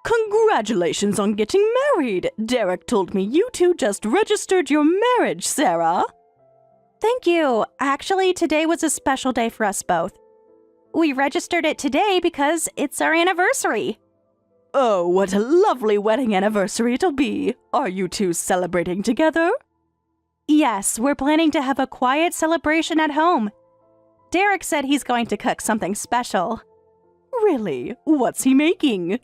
Congratulations on getting married! Derek told me you two just registered your marriage, Sarah. Thank you. Actually, today was a special day for us both. We registered it today because it's our anniversary. Oh, what a lovely wedding anniversary it'll be. Are you two celebrating together? Yes, we're planning to have a quiet celebration at home. Derek said he's going to cook something special. Really? What's he making?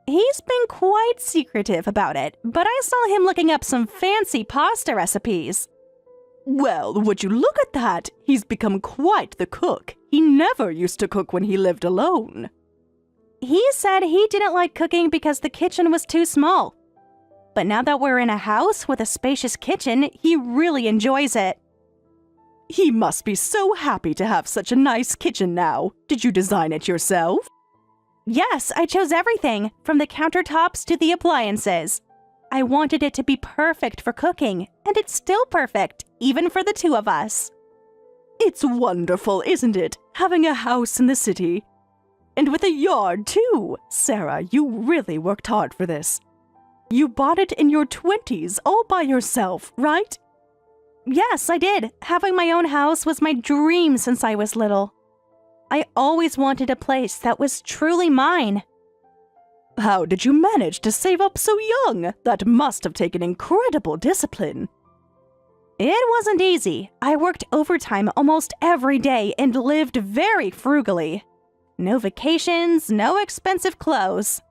He's been quite secretive about it, but I saw him looking up some fancy pasta recipes. Well, would you look at that? He's become quite the cook. He never used to cook when he lived alone. He said he didn't like cooking because the kitchen was too small. But now that we're in a house with a spacious kitchen, he really enjoys it. He must be so happy to have such a nice kitchen now. Did you design it yourself? Yes, I chose everything, from the countertops to the appliances. I wanted it to be perfect for cooking, and it's still perfect, even for the two of us. It's wonderful, isn't it, having a house in the city? And with a yard, too. Sarah, you really worked hard for this. You bought it in your 20s all by yourself, right? Yes, I did. Having my own house was my dream since I was little. I always wanted a place that was truly mine. How did you manage to save up so young? That must have taken incredible discipline. It wasn't easy. I worked overtime almost every day and lived very frugally. No vacations, no expensive clothes.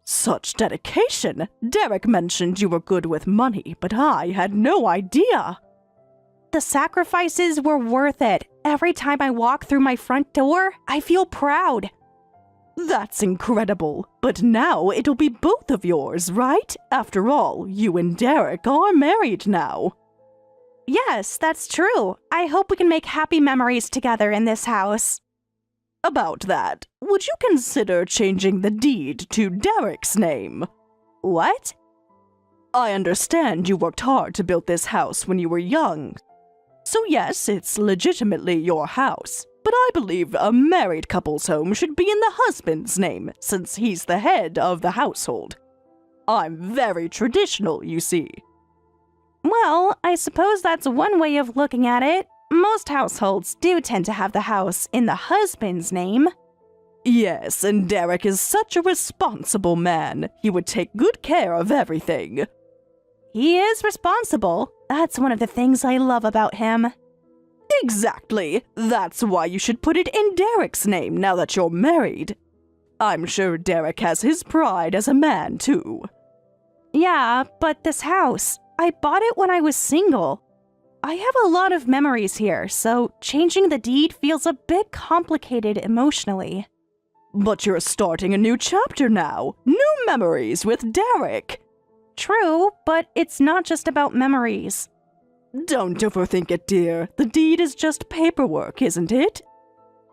Such dedication! Derek mentioned you were good with money, but I had no idea. The sacrifices were worth it. Every time I walk through my front door, I feel proud. That's incredible. But now it'll be both of yours, right? After all, you and Derek are married now. Yes, that's true. I hope we can make happy memories together in this house. About that, would you consider changing the deed to Derek's name? What? I understand you worked hard to build this house when you were young. So yes, it's legitimately your house. But I believe a married couple's home should be in the husband's name, since he's the head of the household. I'm very traditional, you see. Well, I suppose that's one way of looking at it. Most households do tend to have the house in the husband's name. Yes, and Derek is such a responsible man. He would take good care of everything. He is responsible. That's one of the things I love about him. Exactly. That's why you should put it in Derek's name now that you're married. I'm sure Derek has his pride as a man, too. Yeah, but this house, I bought it when I was single. I have a lot of memories here, so changing the deed feels a bit complicated emotionally. But you're starting a new chapter now. New memories with Derek. True, but it's not just about memories. Don't overthink it, dear. The deed is just paperwork, isn't it?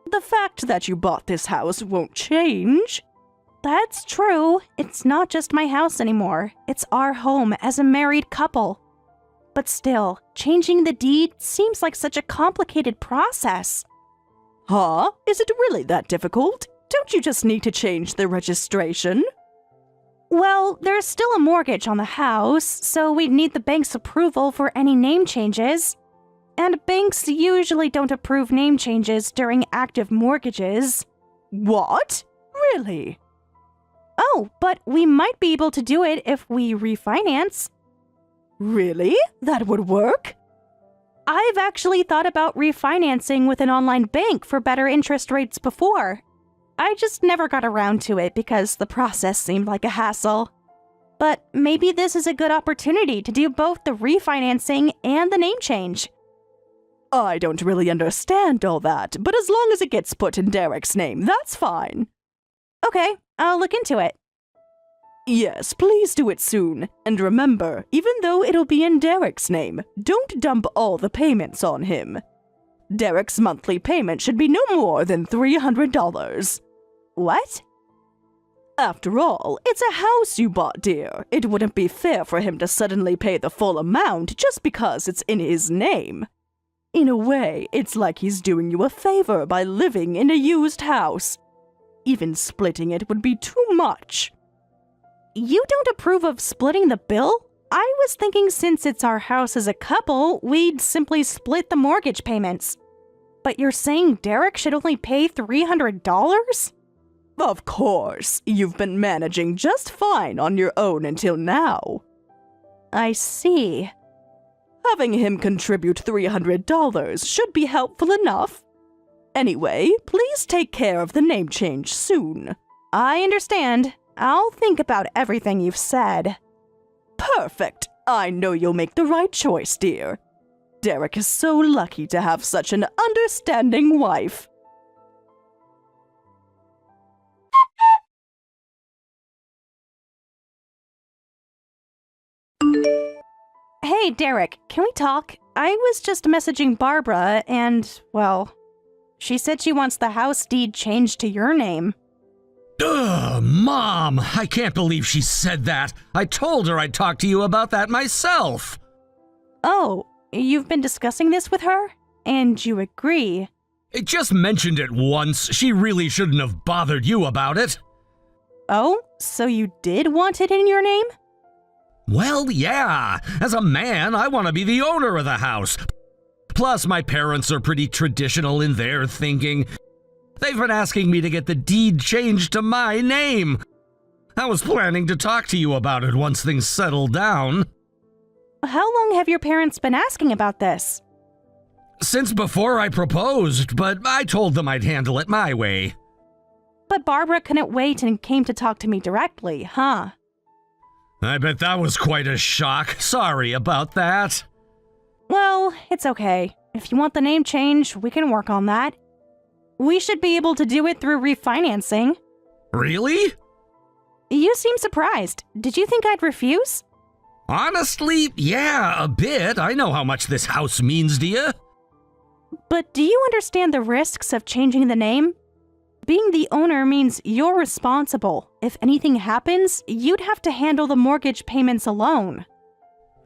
The fact that you bought this house won't change. That's true. It's not just my house anymore. It's our home as a married couple. But still, changing the deed seems like such a complicated process. Huh? Is it really that difficult? Don't you just need to change the registration? Well, there's still a mortgage on the house, so we'd need the bank's approval for any name changes. And banks usually don't approve name changes during active mortgages. What? Really? Oh, but we might be able to do it if we refinance. Really? That would work? I've actually thought about refinancing with an online bank for better interest rates before. I just never got around to it because the process seemed like a hassle. But maybe this is a good opportunity to do both the refinancing and the name change. I don't really understand all that, but as long as it gets put in Derek's name, that's fine. Okay, I'll look into it. Yes, please do it soon. And remember, even though it'll be in Derek's name, don't dump all the payments on him. Derek's monthly payment should be no more than $300. What? After all, it's a house you bought, dear. It wouldn't be fair for him to suddenly pay the full amount just because it's in his name. In a way, it's like he's doing you a favor by living in a used house. Even splitting it would be too much. you don't approve of splitting the bill? I was thinking since it's our house as a couple, we'd simply split the mortgage payments. But you're saying Derek should only pay $300? Of course, you've been managing just fine on your own until now. I see. Having him contribute $300 should be helpful enough. Anyway, please take care of the name change soon. I understand. I'll think about everything you've said. Perfect. I know you'll make the right choice, dear. Derek is so lucky to have such an understanding wife. Hey, Derek, can we talk? I was just messaging Barbara and, well, she said she wants the house deed changed to your name. Ugh, Mom! I can't believe she said that. I told her I'd talk to you about that myself. Oh, you've been discussing this with her? And you agree? It just mentioned it once. She really shouldn't have bothered you about it. Oh, so you did want it in your name? Well, yeah. As a man, I want to be the owner of the house. Plus, my parents are pretty traditional in their thinking. They've been asking me to get the deed changed to my name. I was planning to talk to you about it once things settle down. How long have your parents been asking about this? Since before I proposed, but I told them I'd handle it my way. But Barbara couldn't wait and came to talk to me directly, huh? I bet that was quite a shock. Sorry about that. Well, it's okay. If you want the name change, we can work on that. We should be able to do it through refinancing. Really? You seem surprised. Did you think I'd refuse? Honestly, yeah, a bit. I know how much this house means to you. But do you understand the risks of changing the name? Being the owner means you're responsible. If anything happens, you'd have to handle the mortgage payments alone.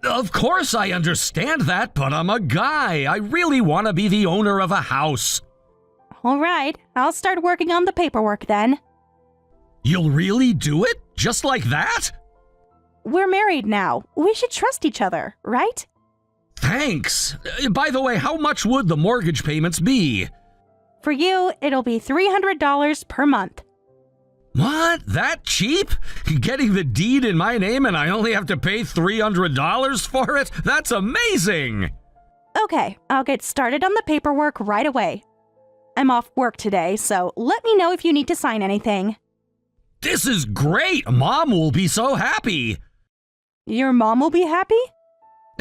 Of course I understand that, but I'm a guy. I really want to be the owner of a house. All right, I'll start working on the paperwork then. You'll really do it? Just like that? We're married now. We should trust each other, right? Thanks. By the way, how much would the mortgage payments be? For you, it'll be $300 per month. What? That cheap? Getting the deed in my name and I only have to pay $300 for it? That's amazing! Okay, I'll get started on the paperwork right away. I'm off work today, so let me know if you need to sign anything. This is great! Mom will be so happy! Your mom will be happy?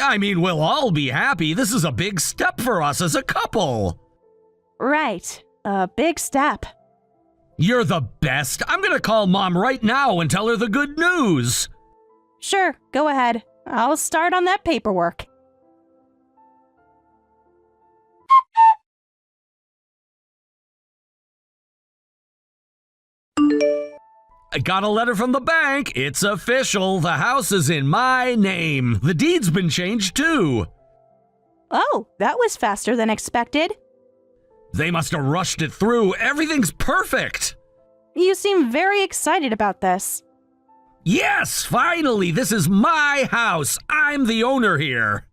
I mean, we'll all be happy. This is a big step for us as a couple. Right, a big step. You're the best. I'm gonna call Mom right now and tell her the good news. Sure, go ahead. I'll start on that paperwork. I got a letter from the bank. It's official. The house is in my name. The deed's been changed too. Oh, that was faster than expected. They must have rushed it through. Everything's perfect. You seem very excited about this. Yes, finally, this is my house. I'm the owner here.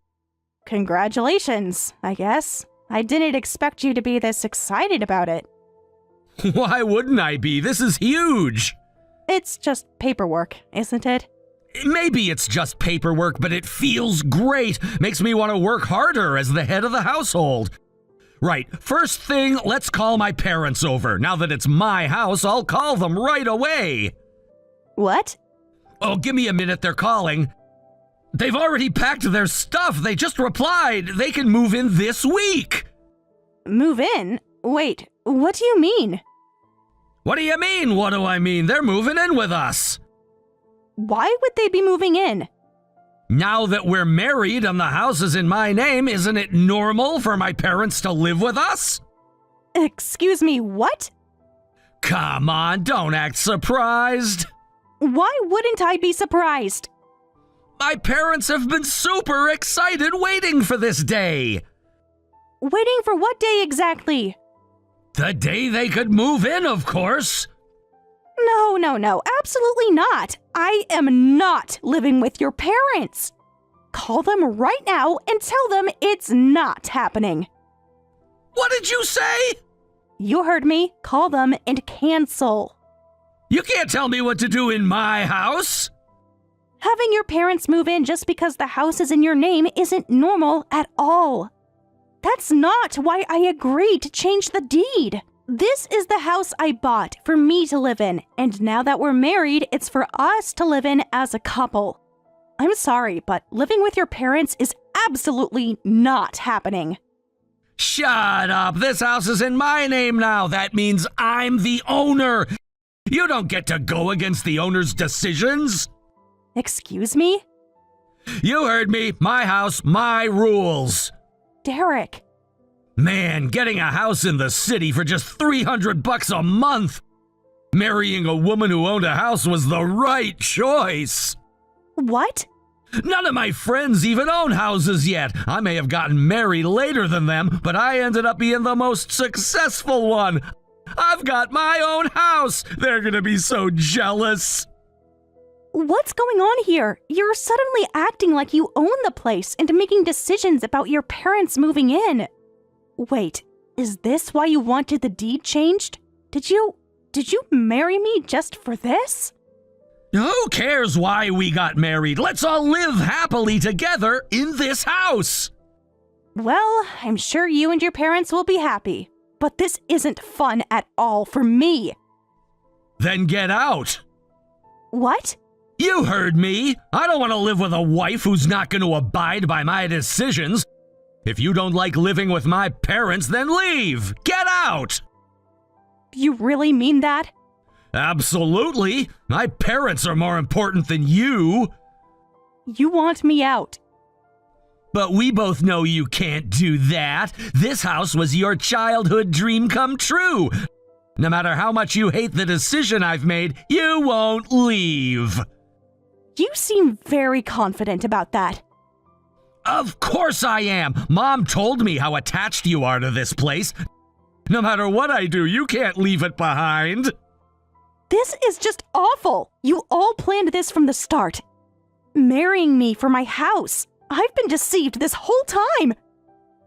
Congratulations, I guess. I didn't expect you to be this excited about it. Why wouldn't I be? This is huge. It's just paperwork, isn't it? Maybe it's just paperwork, but it feels great. Makes me want to work harder as the head of the household. Right, first thing, let's call my parents over. Now that it's my house, I'll call them right away. What? Oh, give me a minute, they're calling. They've already packed their stuff. They just replied. They can move in this week. Move in? Wait, what do you mean? What do you mean, what do I mean? They're moving in with us. Why would they be moving in? Now that we're married and the house is in my name, isn't it normal for my parents to live with us? Excuse me, what? Come on, don't act surprised. Why wouldn't I be surprised? My parents have been super excited waiting for this day. Waiting for what day exactly? The day they could move in, of course. No, absolutely not. I am not living with your parents. Call them right now and tell them it's not happening. What did you say? You heard me. Call them and cancel. You can't tell me what to do in my house. Having your parents move in just because the house is in your name isn't normal at all. That's not why I agreed to change the deed. This is the house I bought for me to live in, and now that we're married, it's for us to live in as a couple. I'm sorry, but living with your parents is absolutely not happening. Shut up. This house is in my name now. That means I'm the owner. You don't get to go against the owner's decisions. Excuse me? You heard me. My house, my rules. Derek. Man, getting a house in the city for just $300 a month. Marrying a woman who owned a house was the right choice. What? None of my friends even own houses yet. I may have gotten married later than them, but I ended up being the most successful one. I've got my own house. They're gonna be so jealous. What's going on here? You're suddenly acting like you own the place and making decisions about your parents moving in. Wait, is this why you wanted the deed changed? Did you marry me just for this? Who cares why we got married? Let's all live happily together in this house. Well, I'm sure you and your parents will be happy, but this isn't fun at all for me. Then get out. What? You heard me. I don't want to live with a wife who's not going to abide by my decisions. If you don't like living with my parents, then leave. Get out. You really mean that? Absolutely. My parents are more important than you. You want me out? But we both know you can't do that. This house was your childhood dream come true. No matter how much you hate the decision I've made, you won't leave. You seem very confident about that. Of course I am. Mom told me how attached you are to this place. No matter what I do, you can't leave it behind. This is just awful. You all planned this from the start. Marrying me for my house. I've been deceived this whole time.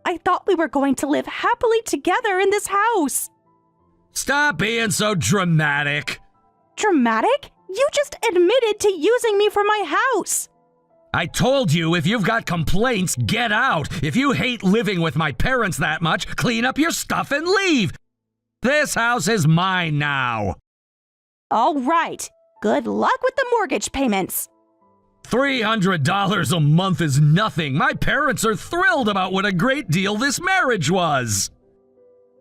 I thought we were going to live happily together in this house. Stop being so dramatic. Dramatic? You just admitted to using me for my house. I told you, if you've got complaints, get out. If you hate living with my parents that much, clean up your stuff and leave. This house is mine now. All right. Good luck with the mortgage payments. $300 a month is nothing. My parents are thrilled about what a great deal this marriage was.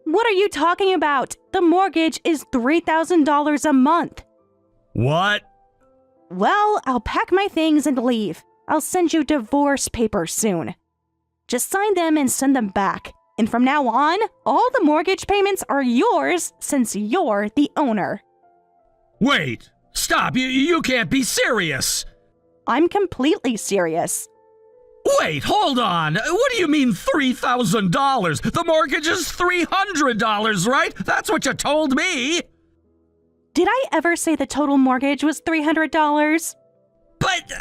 What are you talking about? The mortgage is $3,000 a month. What? Well, I'll pack my things and leave. I'll send you divorce papers soon. Just sign them and send them back. And from now on, all the mortgage payments are yours since you're the owner. Wait, stop. You can't be serious. I'm completely serious. Wait, hold on. What do you mean $3,000? The mortgage is $300, right? That's what you told me. Did I ever say the total mortgage was $300? But...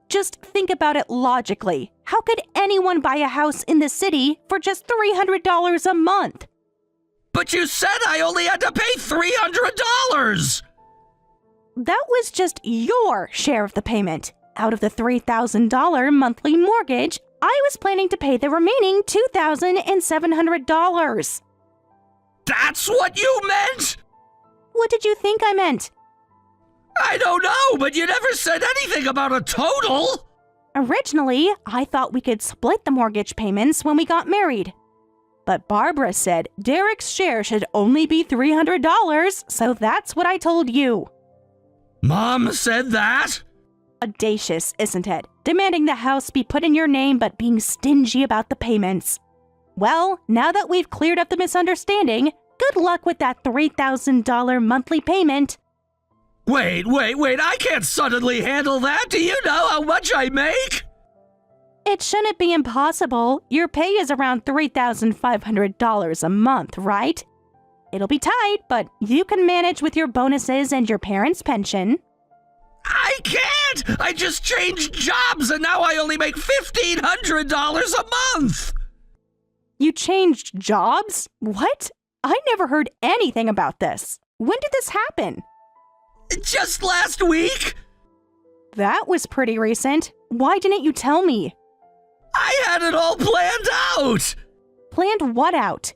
Just think about it logically. How could anyone buy a house in the city for just $300 a month? But you said I only had to pay $300! That was just your share of the payment. Out of the $3,000 monthly mortgage, I was planning to pay the remaining $2,700. That's what you meant? What did you think I meant? I don't know, but you never said anything about a total. Originally, I thought we could split the mortgage payments when we got married. But Barbara said Derek's share should only be $300, so that's what I told you. Mom said that? Audacious, isn't it? Demanding the house be put in your name but being stingy about the payments. Well, now that we've cleared up the misunderstanding, good luck with that $3,000 monthly payment. Wait, I can't suddenly handle that. Do you know how much I make? It shouldn't be impossible. Your pay is around $3,500 a month, right? It'll be tight, but you can manage with your bonuses and your parents' pension. I can't! I just changed jobs and now I only make $1,500 a month! You changed jobs? What? I never heard anything about this. When did this happen? Just last week? That was pretty recent. Why didn't you tell me? I had it all planned out! Planned what out?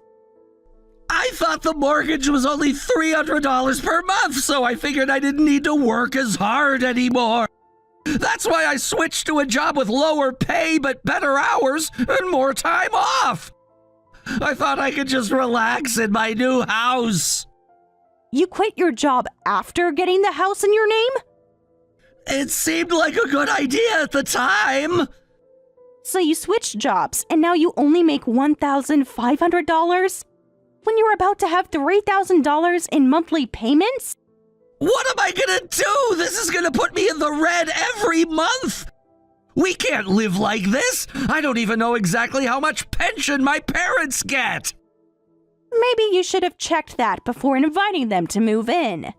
I thought the mortgage was only $300 per month, so I figured I didn't need to work as hard anymore. That's why I switched to a job with lower pay but better hours and more time off. I thought I could just relax in my new house. You quit your job after getting the house in your name? It seemed like a good idea at the time. So you switched jobs and now you only make $1,500? When you're about to have $3,000 in monthly payments? What am I gonna do? This is gonna put me in the red every month. We can't live like this. I don't even know exactly how much pension my parents get. Maybe you should have checked that before inviting them to move in.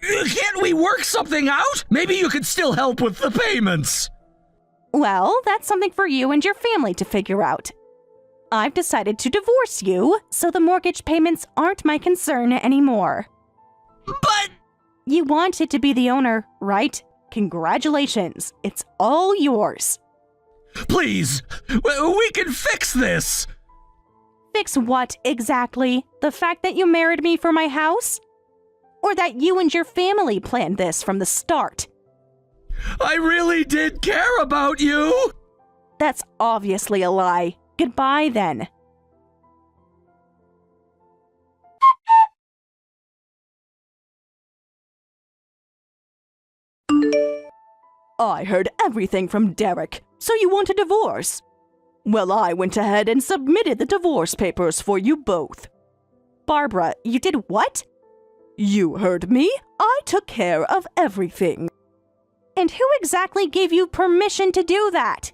Can't we work something out? Maybe you could still help with the payments. Well, that's something for you and your family to figure out. I've decided to divorce you, so the mortgage payments aren't my concern anymore. But... You wanted to be the owner, right? Congratulations, it's all yours. Please, we can fix this. Fix what exactly? The fact that you married me for my house? Or that you and your family planned this from the start? I really did care about you. That's obviously a lie. Goodbye, then. I heard everything from Derek, so you want a divorce? Well, I went ahead and submitted the divorce papers for you both. Barbara, you did what? You heard me. I took care of everything. And who exactly gave you permission to do that?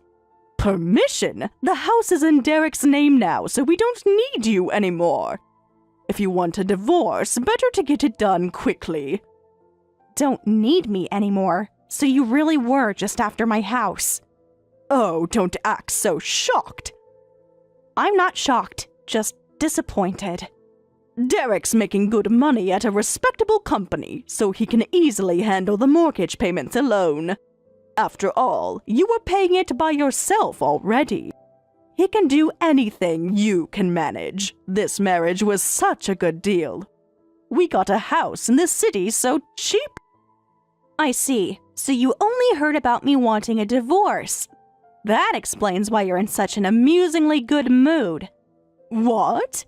Permission? The house is in Derek's name now, so we don't need you anymore. If you want a divorce, better to get it done quickly. Don't need me anymore, so you really were just after my house. Oh, don't act so shocked. I'm not shocked, just disappointed. Derek's making good money at a respectable company, so he can easily handle the mortgage payments alone. After all, you were paying it by yourself already. He can do anything you can manage. This marriage was such a good deal. We got a house in the city so cheap. I see. So you only heard about me wanting a divorce. That explains why you're in such an amusingly good mood. What?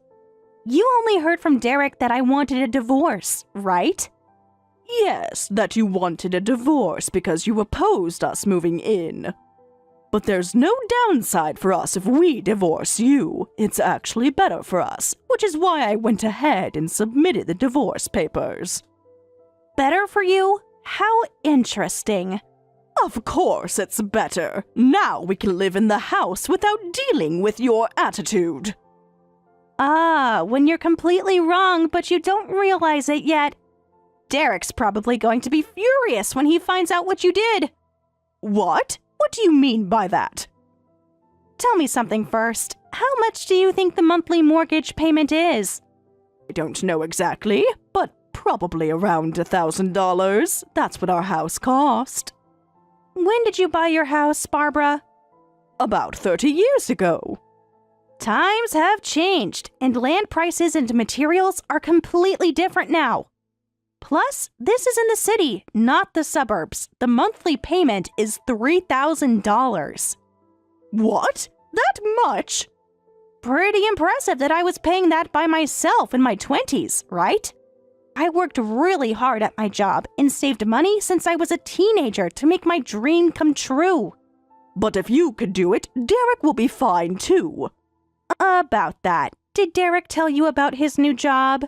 You only heard from Derek that I wanted a divorce, right? Yes, that you wanted a divorce because you opposed us moving in. But there's no downside for us if we divorce you. It's actually better for us, which is why I went ahead and submitted the divorce papers. Better for you? How interesting. Of course it's better. Now we can live in the house without dealing with your attitude. Ah, when you're completely wrong, but you don't realize it yet. Derek's probably going to be furious when he finds out what you did. What? What do you mean by that? Tell me something first. How much do you think the monthly mortgage payment is? I don't know exactly, but probably around $1,000. That's what our house cost. When did you buy your house, Barbara? About 30 years ago. Times have changed, and land prices and materials are completely different now. Plus, this is in the city, not the suburbs. The monthly payment is $3,000. What? That much? Pretty impressive that I was paying that by myself in my 20s, right? I worked really hard at my job and saved money since I was a teenager to make my dream come true. But if you could do it, Derek will be fine too. About that, did Derek tell you about his new job?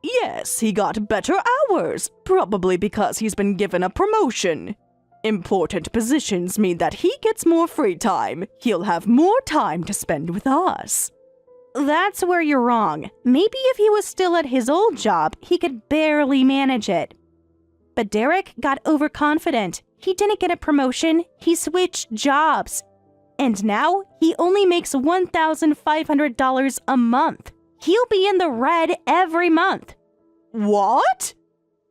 Yes, he got better hours, probably because he's been given a promotion. Important positions mean that he gets more free time. He'll have more time to spend with us. That's where you're wrong. Maybe if he was still at his old job, he could barely manage it. But Derek got overconfident. He didn't get a promotion, he switched jobs. And now he only makes $1,500 a month. He'll be in the red every month. What?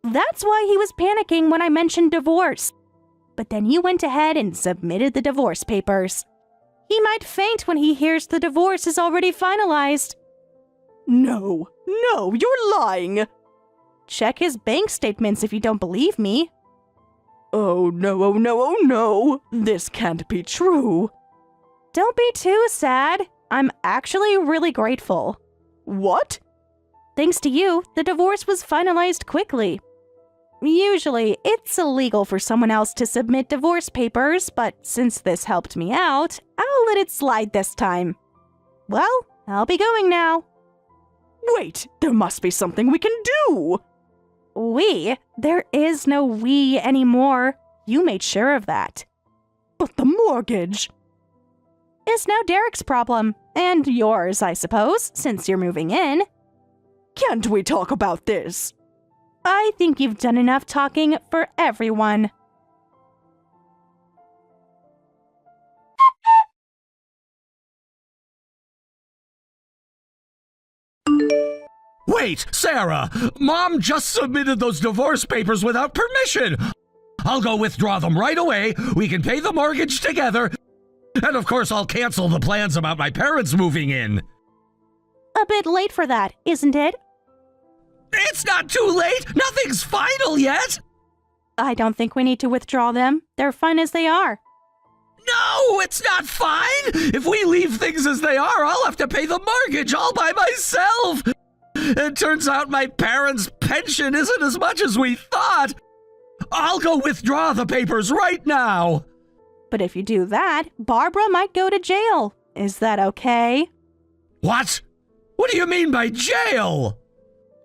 That's why he was panicking when I mentioned divorce. But then you went ahead and submitted the divorce papers. He might faint when he hears the divorce is already finalized. No, you're lying. Check his bank statements if you don't believe me. Oh no. This can't be true. Don't be too sad. I'm actually really grateful. What? Thanks to you, the divorce was finalized quickly. Usually, it's illegal for someone else to submit divorce papers, but since this helped me out, I'll let it slide this time. Well, I'll be going now. Wait, there must be something we can do. We? There is no we anymore. You made sure of that. But the mortgage. It's now Derek's problem. And yours, I suppose, since you're moving in. Can't we talk about this? I think you've done enough talking for everyone. Wait, Sarah! Mom just submitted those divorce papers without permission! I'll go withdraw them right away, we can pay the mortgage together, and of course I'll cancel the plans about my parents moving in. A bit late for that, isn't it? It's not too late! Nothing's final yet! I don't think we need to withdraw them. They're fine as they are. No, it's not fine! If we leave things as they are, I'll have to pay the mortgage all by myself! It turns out my parents' pension isn't as much as we thought! I'll go withdraw the papers right now! But if you do that, Barbara might go to jail. Is that okay? What? What do you mean by jail?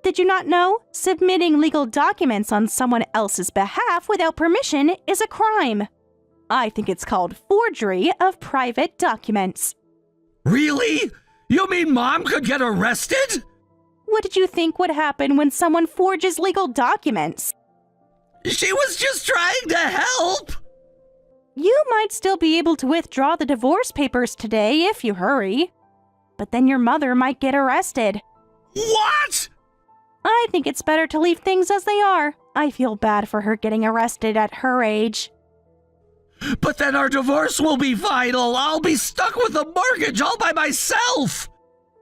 Did you not know? Submitting legal documents on someone else's behalf without permission is a crime. I think it's called forgery of private documents. Really? You mean Mom could get arrested? What did you think would happen when someone forges legal documents? She was just trying to help! You might still be able to withdraw the divorce papers today if you hurry. But then your mother might get arrested. What? I think it's better to leave things as they are. I feel bad for her getting arrested at her age. But then our divorce will be final. I'll be stuck with the mortgage all by myself.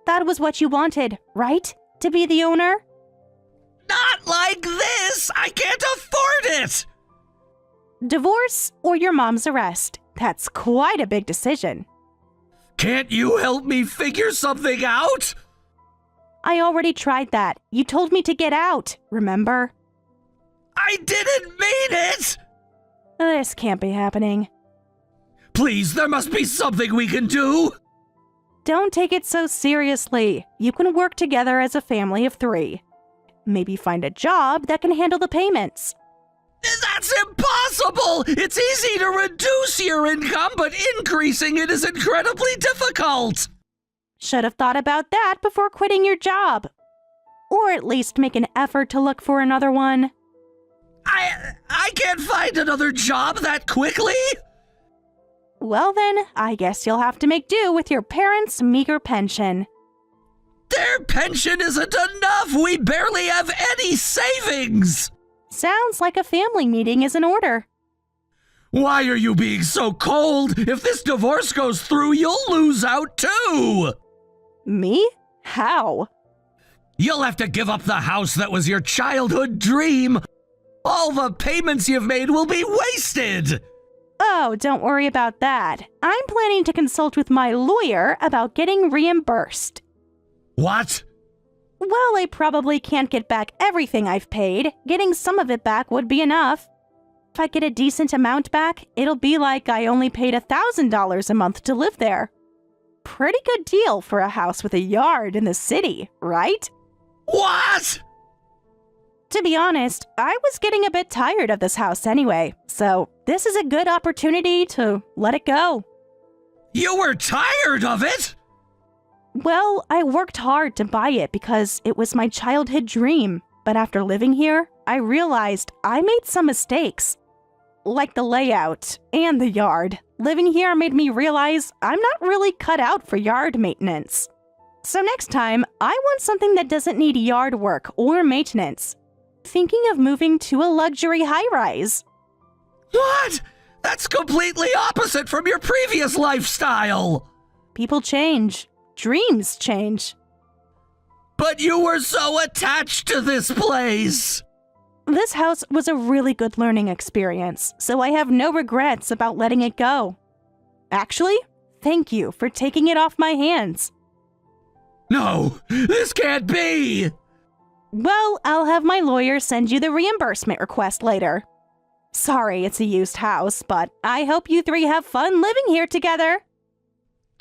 That was what you wanted, right? To be the owner? Not like this. I can't afford it. Divorce or your mom's arrest? That's quite a big decision. Can't you help me figure something out? I already tried that. You told me to get out, remember? I didn't mean it! This can't be happening. Please, there must be something we can do! Don't take it so seriously. You can work together as a family of 3. Maybe find a job that can handle the payments. That's impossible! It's easy to reduce your income, but increasing it is incredibly difficult! Should have thought about that before quitting your job. Or at least make an effort to look for another one. I can't find another job that quickly? Well then, I guess you'll have to make do with your parents' meager pension. Their pension isn't enough! We barely have any savings! Sounds like a family meeting is in order. Why are you being so cold? If this divorce goes through, you'll lose out too! Me? How? You'll have to give up the house that was your childhood dream! All the payments you've made will be wasted! Oh, don't worry about that. I'm planning to consult with my lawyer about getting reimbursed. What? Well, I probably can't get back everything I've paid. Getting some of it back would be enough. If I get a decent amount back, it'll be like I only paid $1,000 a month to live there. Pretty good deal for a house with a yard in the city, right? What? To be honest, I was getting a bit tired of this house anyway, so this is a good opportunity to let it go. You were tired of it? Well, I worked hard to buy it because it was my childhood dream. But after living here, I realized I made some mistakes. Like the layout and the yard. Living here made me realize I'm not really cut out for yard maintenance. So next time, I want something that doesn't need yard work or maintenance. Thinking of moving to a luxury high-rise. What? That's completely opposite from your previous lifestyle! People change. Dreams change. But you were so attached to this place! This house was a really good learning experience, so I have no regrets about letting it go. Actually, thank you for taking it off my hands. No, this can't be! Well, I'll have my lawyer send you the reimbursement request later. Sorry it's a used house, but I hope you three have fun living here together.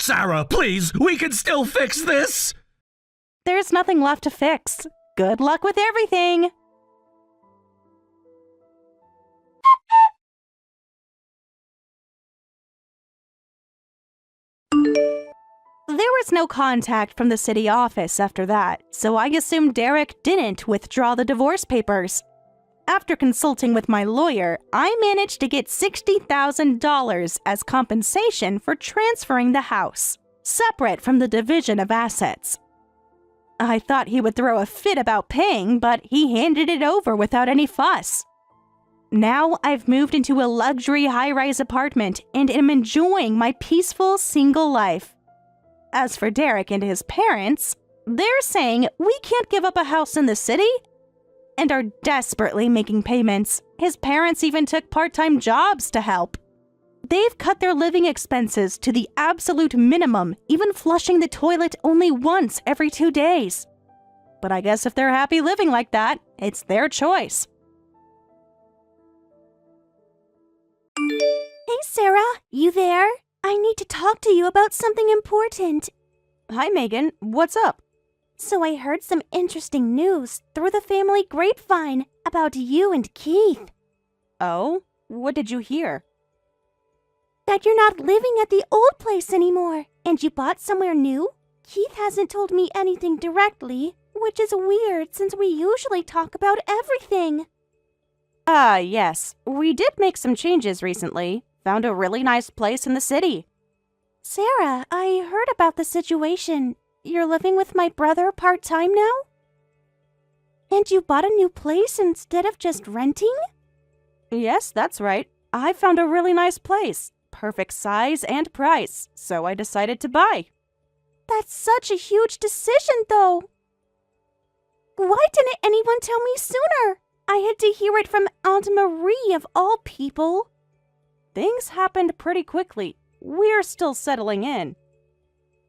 Sarah, please, we can still fix this! There's nothing left to fix. Good luck with everything! There was no contact from the city office after that, so I assumed Derek didn't withdraw the divorce papers. After consulting with my lawyer, I managed to get $60,000 as compensation for transferring the house, separate from the division of assets. I thought he would throw a fit about paying, but he handed it over without any fuss. Now I've moved into a luxury high-rise apartment and am enjoying my peaceful single life. As for Derek and his parents, they're saying we can't give up a house in the city and are desperately making payments. His parents even took part-time jobs to help. They've cut their living expenses to the absolute minimum, even flushing the toilet only once every 2 days. But I guess if they're happy living like that, it's their choice. Hey, Sarah, you there? I need to talk to you about something important. Hi, Megan. What's up? So I heard some interesting news through the family grapevine about you and Keith. Oh? What did you hear? That you're not living at the old place anymore, and you bought somewhere new? Keith hasn't told me anything directly, which is weird since we usually talk about everything. Yes. We did make some changes recently. Found a really nice place in the city. Sarah, I heard about the situation. You're living with my brother part-time now? And you bought a new place instead of just renting? Yes, that's right. I found a really nice place. Perfect size and price, so I decided to buy. That's such a huge decision, though. Why didn't anyone tell me sooner? I had to hear it from Aunt Marie of all people. Things happened pretty quickly. We're still settling in.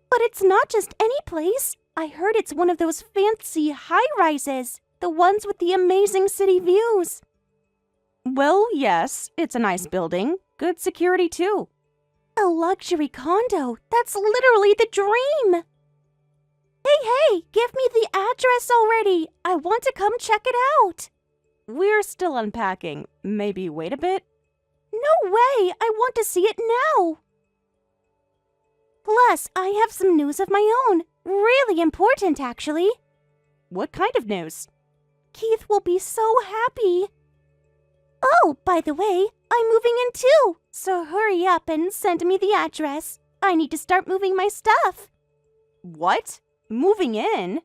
But it's not just any place. I heard it's one of those fancy high-rises, the ones with the amazing city views. Well, yes, it's a nice building. Good security, too. A luxury condo. That's literally the dream. Hey, give me the address already. I want to come check it out. We're still unpacking. Maybe wait a bit? No way! I want to see it now! Plus, I have some news of my own. Really important, actually. What kind of news? Keith will be so happy. Oh, by the way, I'm moving in too. So hurry up and send me the address. I need to start moving my stuff. What? Moving in?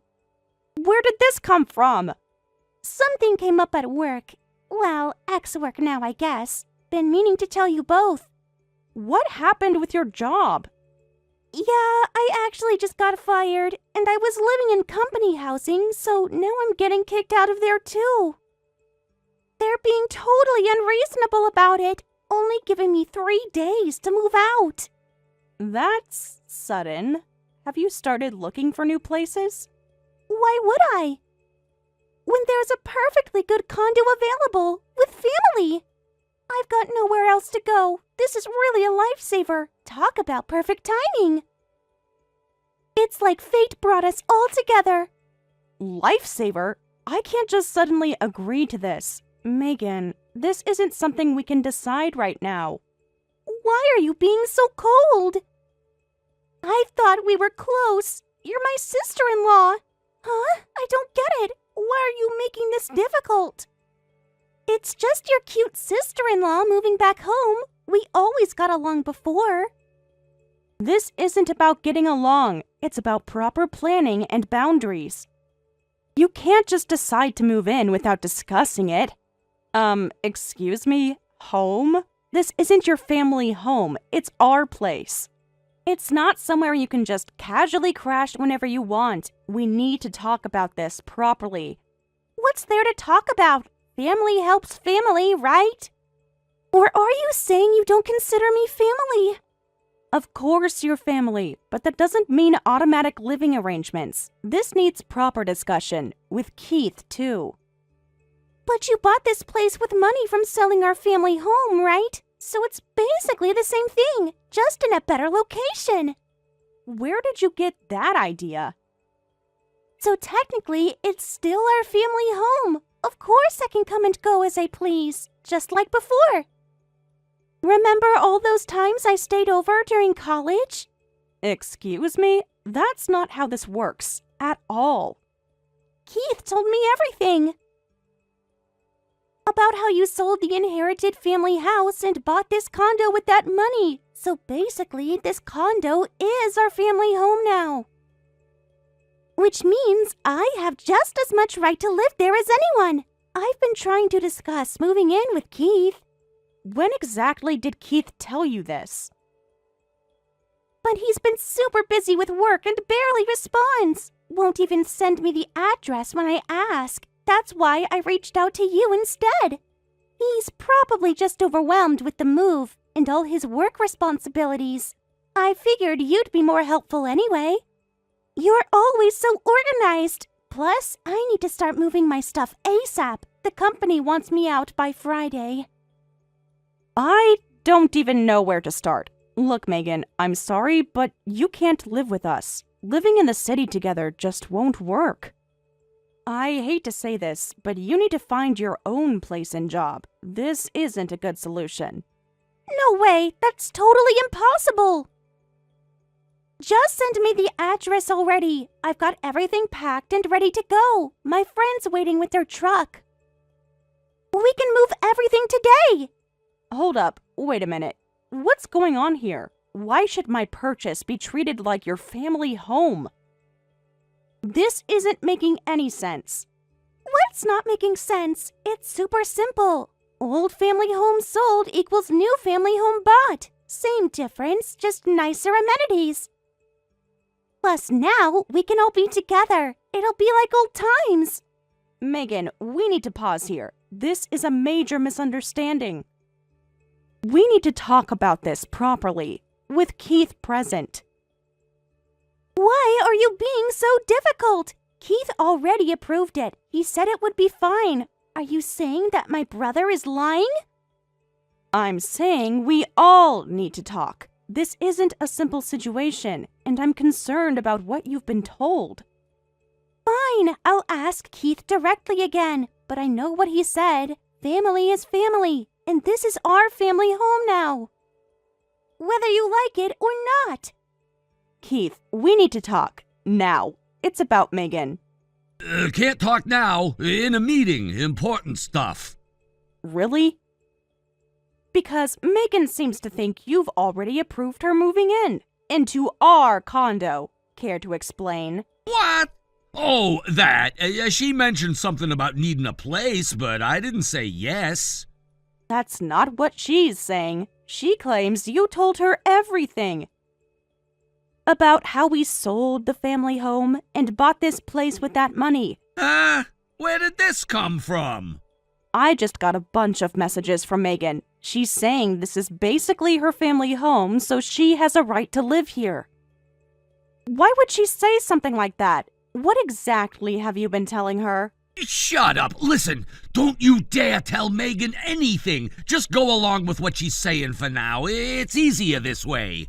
Where did this come from? Something came up at work. Well, ex-work now, I guess. Been meaning to tell you both. What happened with your job? Yeah, I actually just got fired, and I was living in company housing, so now I'm getting kicked out of there too. They're being totally unreasonable about it, only giving me 3 days to move out. That's sudden. Have you started looking for new places? Why would I? When there's a perfectly good condo available, with family. I've got nowhere else to go. This is really a lifesaver. Talk about perfect timing. It's like fate brought us all together. Lifesaver? I can't just suddenly agree to this. Megan, this isn't something we can decide right now. Why are you being so cold? I thought we were close. You're my sister-in-law. Huh? I don't get it. Why are you making this difficult? It's just your cute sister-in-law moving back home. We always got along before. This isn't about getting along. It's about proper planning and boundaries. You can't just decide to move in without discussing it. Excuse me? Home? This isn't your family home. It's our place. It's not somewhere you can just casually crash whenever you want. We need to talk about this properly. What's there to talk about? Family helps family, right? Or are you saying you don't consider me family? Of course you're family, but that doesn't mean automatic living arrangements. This needs proper discussion, with Keith too. But you bought this place with money from selling our family home, right? So it's basically the same thing, just in a better location. Where did you get that idea? So technically, it's still our family home. Of course I can come and go as I please, just like before. Remember all those times I stayed over during college? Excuse me? That's not how this works, at all. Keith told me everything. About how you sold the inherited family house and bought this condo with that money. So basically, this condo is our family home now. Which means I have just as much right to live there as anyone. I've been trying to discuss moving in with Keith. When exactly did Keith tell you this? But he's been super busy with work and barely responds. Won't even send me the address when I ask. That's why I reached out to you instead. He's probably just overwhelmed with the move and all his work responsibilities. I figured you'd be more helpful anyway. You're always so organized. Plus, I need to start moving my stuff ASAP. The company wants me out by Friday. I don't even know where to start. Look, Megan, I'm sorry, but you can't live with us. Living in the city together just won't work. I hate to say this, but you need to find your own place and job. This isn't a good solution. No way! That's totally impossible! Just send me the address already. I've got everything packed and ready to go. My friend's waiting with their truck. We can move everything today! Hold up. Wait a minute. What's going on here? Why should my purchase be treated like your family home? This isn't making any sense. What's not making sense? It's super simple. Old family home sold equals new family home bought. Same difference, just nicer amenities. Plus now, we can all be together. It'll be like old times. Megan, we need to pause here. This is a major misunderstanding. We need to talk about this properly, with Keith present. Why are you being so difficult? Keith already approved it. He said it would be fine. Are you saying that my brother is lying? I'm saying we all need to talk. This isn't a simple situation, and I'm concerned about what you've been told. Fine, I'll ask Keith directly again. But I know what he said. Family is family, and this is our family home now. Whether you like it or not. Keith, we need to talk. Now. It's about Megan. Can't talk now. In a meeting. Important stuff. Really? Because Megan seems to think you've already approved her moving in. Into our condo. Care to explain? What? Oh, that. She mentioned something about needing a place, but I didn't say yes. That's not what she's saying. She claims you told her everything. About how we sold the family home and bought this place with that money. Where did this come from? I just got a bunch of messages from Megan. She's saying this is basically her family home, so she has a right to live here. Why would she say something like that? What exactly have you been telling her? Shut up. Listen, don't you dare tell Megan anything. Just go along with what she's saying for now. It's easier this way.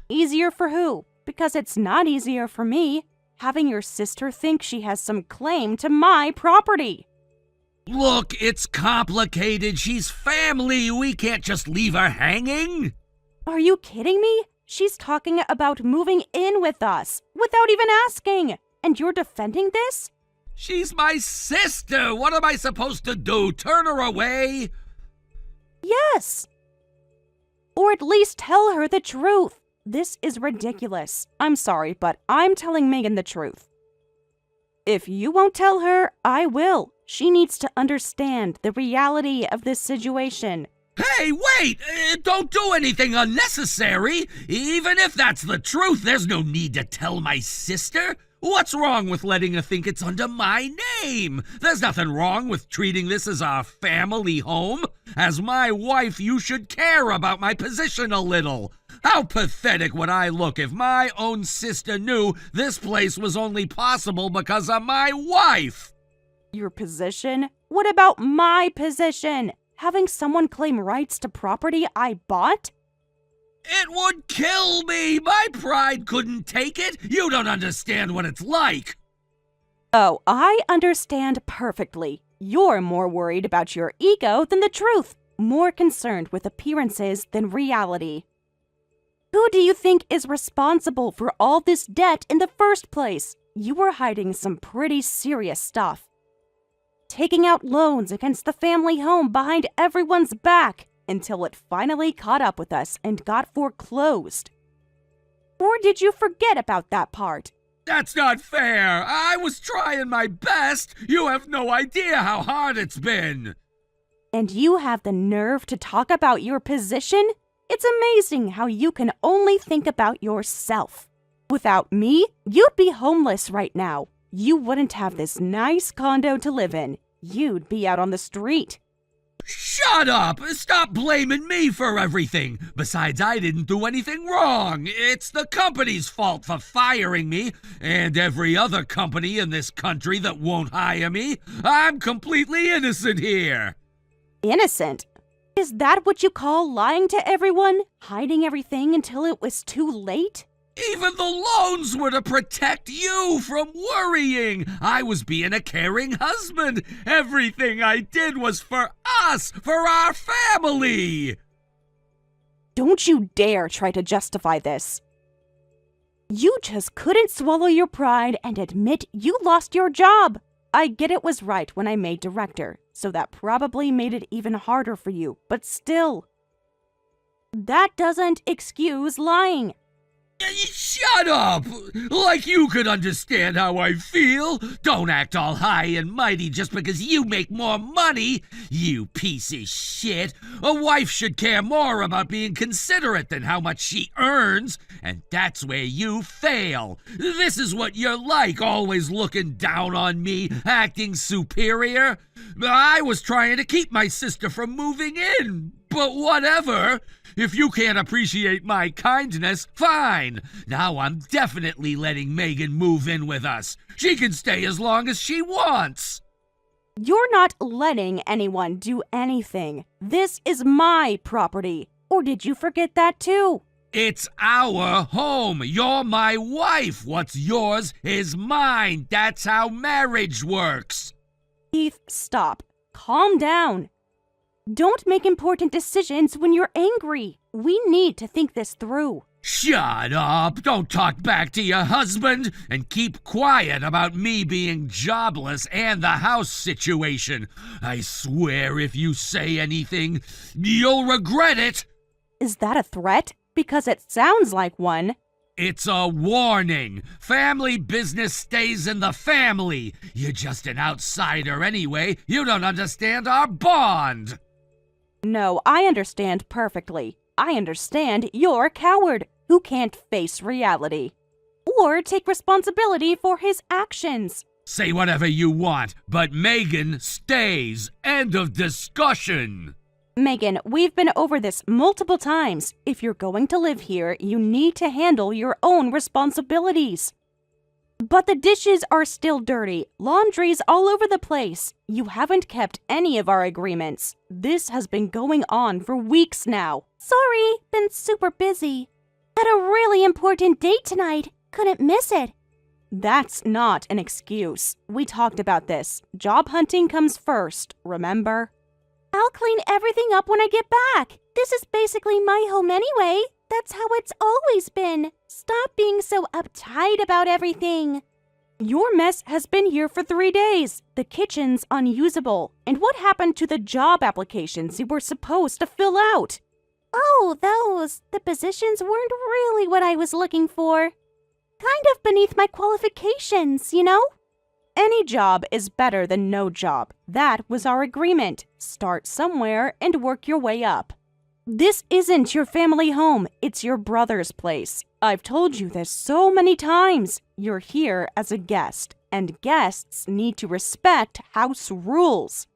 Easier for who? Because it's not easier for me. Having your sister think she has some claim to my property. Look, it's complicated. She's family. We can't just leave her hanging. Are you kidding me? She's talking about moving in with us without even asking. And you're defending this? She's my sister. What am I supposed to do? Turn her away? Yes. Or at least tell her the truth. This is ridiculous. I'm sorry, but I'm telling Megan the truth. If you won't tell her, I will. She needs to understand the reality of this situation. Hey, wait! Don't do anything unnecessary! Even if that's the truth, there's no need to tell my sister. What's wrong with letting her think it's under my name? There's nothing wrong with treating this as our family home. As my wife, you should care about my position a little. How pathetic would I look if my own sister knew this place was only possible because of my wife? Your position? What about my position? Having someone claim rights to property I bought? It would kill me! My pride couldn't take it! You don't understand what it's like! Oh, I understand perfectly. You're more worried about your ego than the truth, more concerned with appearances than reality. Who do you think is responsible for all this debt in the first place? You were hiding some pretty serious stuff. Taking out loans against the family home behind everyone's back until it finally caught up with us and got foreclosed. Or did you forget about that part? That's not fair! I was trying my best! You have no idea how hard it's been! And you have the nerve to talk about your position? It's amazing how you can only think about yourself. Without me, you'd be homeless right now. You wouldn't have this nice condo to live in. You'd be out on the street. Shut up! Stop blaming me for everything! Besides, I didn't do anything wrong. It's the company's fault for firing me, and every other company in this country that won't hire me. I'm completely innocent here. Innocent? Is that what you call lying to everyone? Hiding everything until it was too late? Even the loans were to protect you from worrying. I was being a caring husband. Everything I did was for us, for our family. Don't you dare try to justify this. You just couldn't swallow your pride and admit you lost your job. I get it was right when I made director, so that probably made it even harder for you, but still. That doesn't excuse lying. Shut up! Like you could understand how I feel. Don't act all high and mighty just because you make more money. You piece of shit. A wife should care more about being considerate than how much she earns. And that's where you fail. This is what you're like, always looking down on me, acting superior. I was trying to keep my sister from moving in, but whatever. If you can't appreciate my kindness, fine. Now I'm definitely letting Megan move in with us. She can stay as long as she wants. You're not letting anyone do anything. This is my property. Or did you forget that too? It's our home. You're my wife. What's yours is mine. That's how marriage works. Keith, stop. Calm down. Don't make important decisions when you're angry. We need to think this through. Shut up! Don't talk back to your husband! And keep quiet about me being jobless and the house situation. I swear if you say anything, you'll regret it! Is that a threat? Because it sounds like one. It's a warning. Family business stays in the family. You're just an outsider anyway. You don't understand our bond. No, I understand perfectly. I understand you're a coward who can't face reality or take responsibility for his actions. Say whatever you want, but Megan stays. End of discussion. Megan, we've been over this multiple times. If you're going to live here, you need to handle your own responsibilities. But the dishes are still dirty. Laundry's all over the place. You haven't kept any of our agreements. This has been going on for weeks now. Sorry, been super busy. Had a really important date tonight. Couldn't miss it. That's not an excuse. We talked about this. Job hunting comes first, remember? I'll clean everything up when I get back. This is basically my home anyway. That's how it's always been. Stop being so uptight about everything. Your mess has been here for 3 days. The kitchen's unusable. And what happened to the job applications you were supposed to fill out? Oh, those. The positions weren't really what I was looking for. Kind of beneath my qualifications, you know? Any job is better than no job. That was our agreement. Start somewhere and work your way up. This isn't your family home. It's your brother's place. I've told you this so many times. You're here as a guest, and guests need to respect house rules.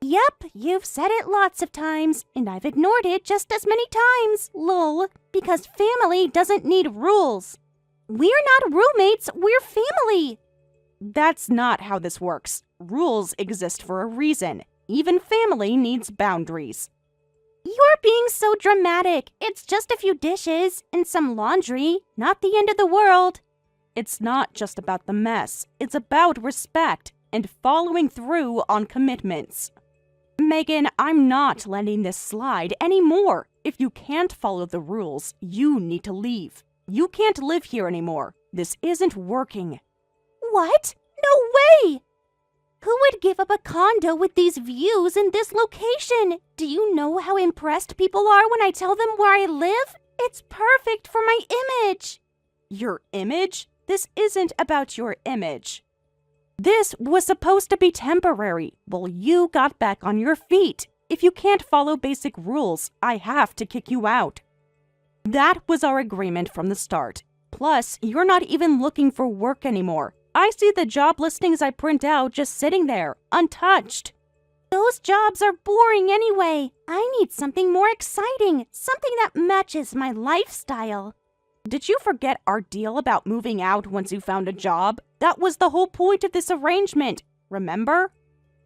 Yep, you've said it lots of times, and I've ignored it just as many times, lol, because family doesn't need rules. We're not roommates, we're family. That's not how this works. Rules exist for a reason. Even family needs boundaries. You're being so dramatic. It's just a few dishes and some laundry, not the end of the world. It's not just about the mess. It's about respect and following through on commitments. Megan, I'm not letting this slide anymore. If you can't follow the rules, you need to leave. You can't live here anymore. This isn't working. What? No way! Who would give up a condo with these views in this location? Do you know how impressed people are when I tell them where I live? It's perfect for my image. Your image? This isn't about your image. This was supposed to be temporary. Well, you got back on your feet. If you can't follow basic rules, I have to kick you out. That was our agreement from the start. Plus, you're not even looking for work anymore. I see the job listings I print out just sitting there, untouched. Those jobs are boring anyway. I need something more exciting, something that matches my lifestyle. Did you forget our deal about moving out once you found a job? That was the whole point of this arrangement, remember?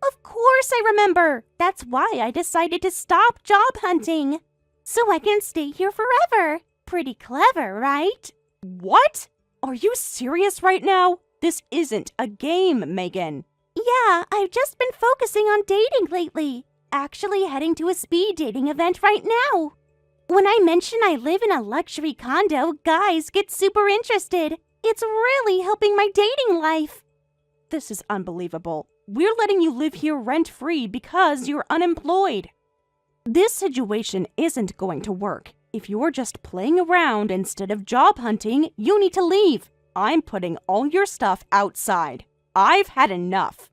Of course I remember. That's why I decided to stop job hunting. So I can stay here forever. Pretty clever, right? What? Are you serious right now? This isn't a game, Megan. Yeah, I've just been focusing on dating lately. Actually heading to a speed dating event right now. When I mention I live in a luxury condo, guys get super interested. It's really helping my dating life. This is unbelievable. We're letting you live here rent-free because you're unemployed. This situation isn't going to work. If you're just playing around instead of job hunting, you need to leave. I'm putting all your stuff outside. I've had enough.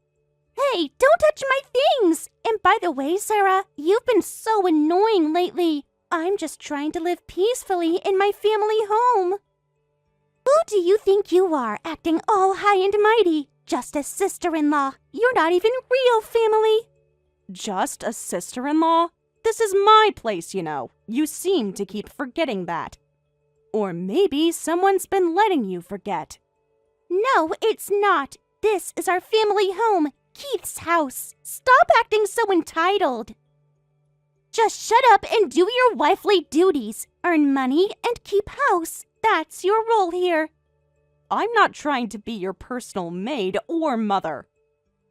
Hey, don't touch my things! And by the way, Sarah, you've been so annoying lately. I'm just trying to live peacefully in my family home. Who do you think you are, acting all high and mighty? Just a sister-in-law. You're not even real family. Just a sister-in-law? This is my place, you know. You seem to keep forgetting that. Or maybe someone's been letting you forget. No, it's not. This is our family home, Keith's house. Stop acting so entitled. Just shut up and do your wifely duties. Earn money and keep house. That's your role here. I'm not trying to be your personal maid or mother.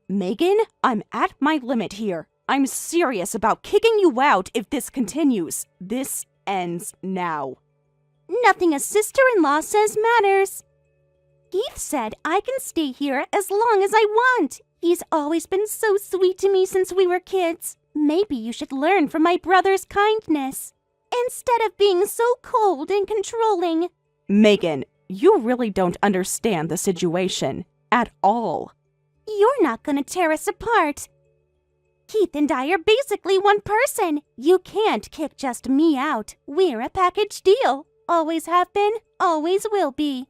Megan, I'm at my limit here. I'm serious about kicking you out if this continues. This ends now. Nothing a sister-in-law says matters. Keith said I can stay here as long as I want. He's always been so sweet to me since we were kids. Maybe you should learn from my brother's kindness, instead of being so cold and controlling. Megan, you really don't understand the situation at all. You're not gonna tear us apart. Keith and I are basically one person. You can't kick just me out. We're a package deal. Always have been, always will be.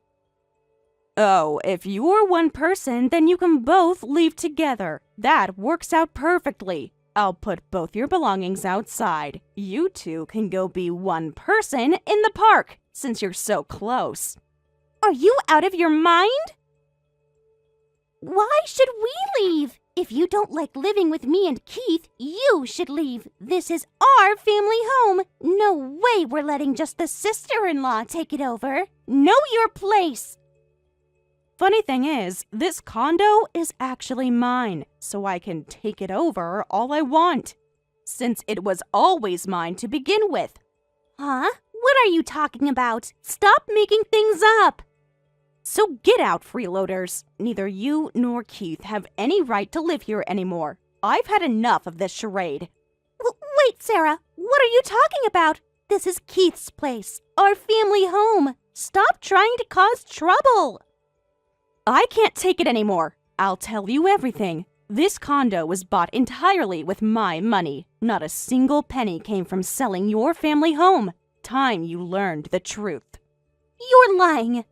Oh, if you're one person, then you can both leave together. That works out perfectly. I'll put both your belongings outside. You two can go be one person in the park, since you're so close. Are you out of your mind? Why should we leave? If you don't like living with me and Keith, you should leave. This is our family home. No way we're letting just the sister-in-law take it over. Know your place. Funny thing is, this condo is actually mine, so I can take it over all I want, since it was always mine to begin with. Huh? What are you talking about? Stop making things up! So get out, freeloaders. Neither you nor Keith have any right to live here anymore. I've had enough of this charade. Wait, Sarah, what are you talking about? This is Keith's place, our family home. Stop trying to cause trouble. I can't take it anymore. I'll tell you everything. This condo was bought entirely with my money. Not a single penny came from selling your family home. Time you learned the truth. You're lying.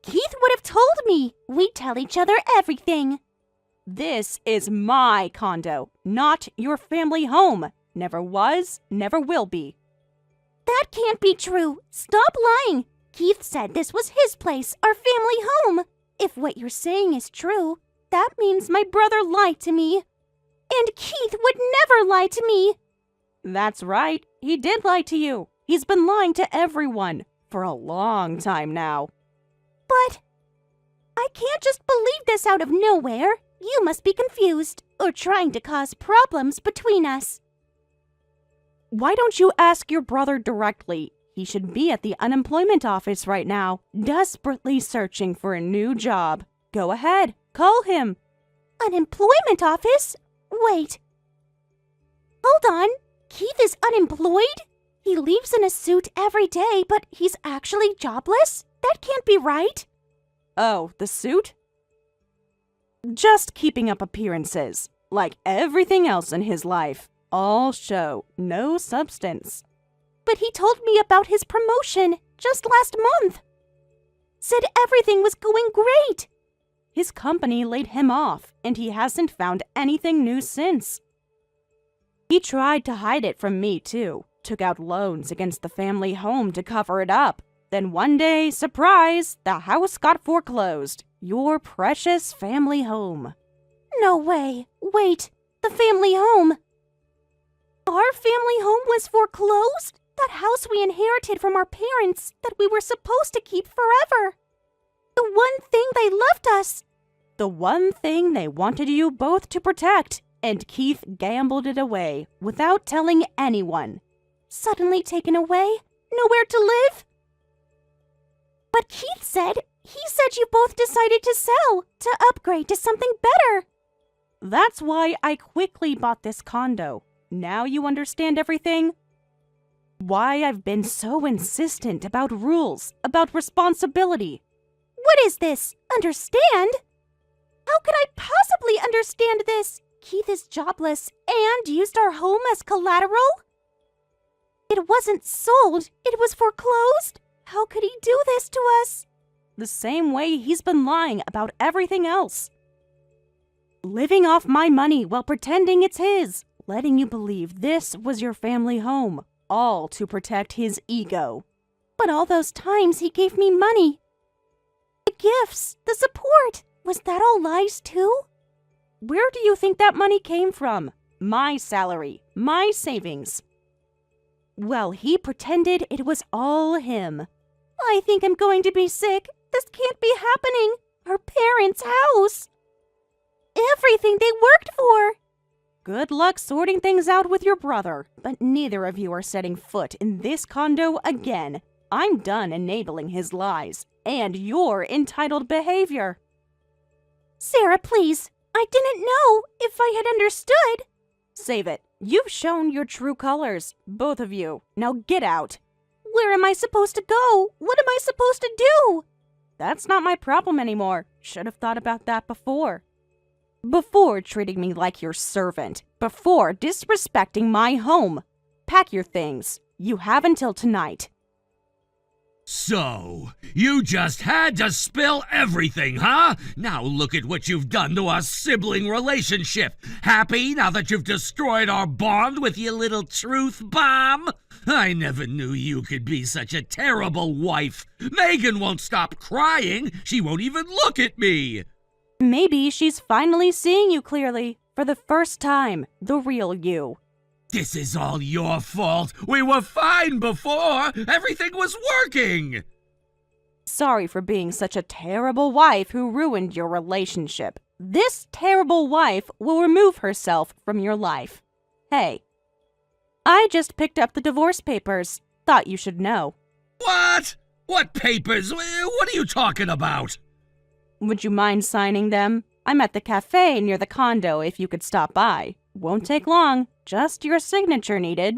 Keith would have told me. We tell each other everything. This is my condo, not your family home. Never was, never will be. That can't be true. Stop lying. Keith said this was his place, our family home. If what you're saying is true, that means my brother lied to me. And Keith would never lie to me. That's right. He did lie to you. He's been lying to everyone for a long time now. But I can't just believe this out of nowhere. You must be confused or trying to cause problems between us. Why don't you ask your brother directly? He should be at the unemployment office right now, desperately searching for a new job. Go ahead, call him. Unemployment office? Wait. Hold on. Keith is unemployed? He leaves in a suit every day, but he's actually jobless? That can't be right. Oh, the suit? Just keeping up appearances, like everything else in his life. All show, no substance. But he told me about his promotion just last month. Said everything was going great. His company laid him off, and he hasn't found anything new since. He tried to hide it from me, too. Took out loans against the family home to cover it up. Then one day, surprise, the house got foreclosed. Your precious family home. No way. Wait, the family home. Our family home was foreclosed? That house we inherited from our parents that we were supposed to keep forever. The one thing they left us. The one thing they wanted you both to protect, and Keith gambled it away without telling anyone. Suddenly taken away? Nowhere to live? But Keith said you both decided to sell, to upgrade to something better. That's why I quickly bought this condo. Now you understand everything? Why I've been so insistent about rules, about responsibility. What is this? Understand? How could I possibly understand this? Keith is jobless and used our home as collateral? It wasn't sold, it was foreclosed. How could he do this to us? The same way he's been lying about everything else. Living off my money while pretending it's his. Letting you believe this was your family home, all to protect his ego. But all those times he gave me money. The gifts, the support, was that all lies too? Where do you think that money came from? My salary, my savings. Well, he pretended it was all him. I think I'm going to be sick. This can't be happening. Our parents' house. Everything they worked for. Good luck sorting things out with your brother, but neither of you are setting foot in this condo again. I'm done enabling his lies and your entitled behavior. Sarah, please. I didn't know. If I had understood. Save it. You've shown your true colors, both of you. Now get out. Where am I supposed to go? What am I supposed to do? That's not my problem anymore. Should have thought about that before. Before treating me like your servant. Before disrespecting my home. Pack your things. You have until tonight. So, you just had to spill everything, huh? Now look at what you've done to our sibling relationship. Happy now that you've destroyed our bond with your little truth bomb? I never knew you could be such a terrible wife. Megan won't stop crying. She won't even look at me. Maybe she's finally seeing you clearly. For the first time, the real you. This is all your fault. We were fine before. Everything was working. Sorry for being such a terrible wife who ruined your relationship. This terrible wife will remove herself from your life. Hey, I just picked up the divorce papers. thought you should know. What? What papers? What are you talking about? Would you mind signing them? I'm at the cafe near the condo if you could stop by. Won't take long. Just your signature needed.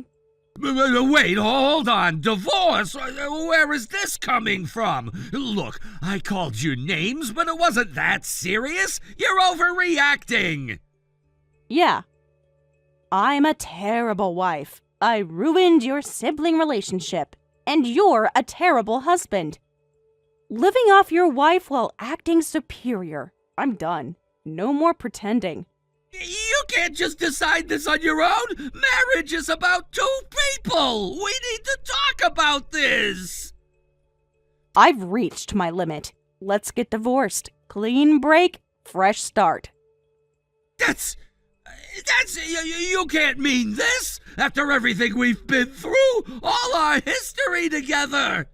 Wait, hold on. Divorce? Where is this coming from? Look, I called you names, but it wasn't that serious. You're overreacting. Yeah. I'm a terrible wife. I ruined your sibling relationship. And you're a terrible husband. Living off your wife while acting superior. I'm done. No more pretending. You can't just decide this on your own. Marriage is about two people. We need to talk about this. I've reached my limit. Let's get divorced. Clean break, fresh start. That's you can't mean this after everything we've been through, all our history together.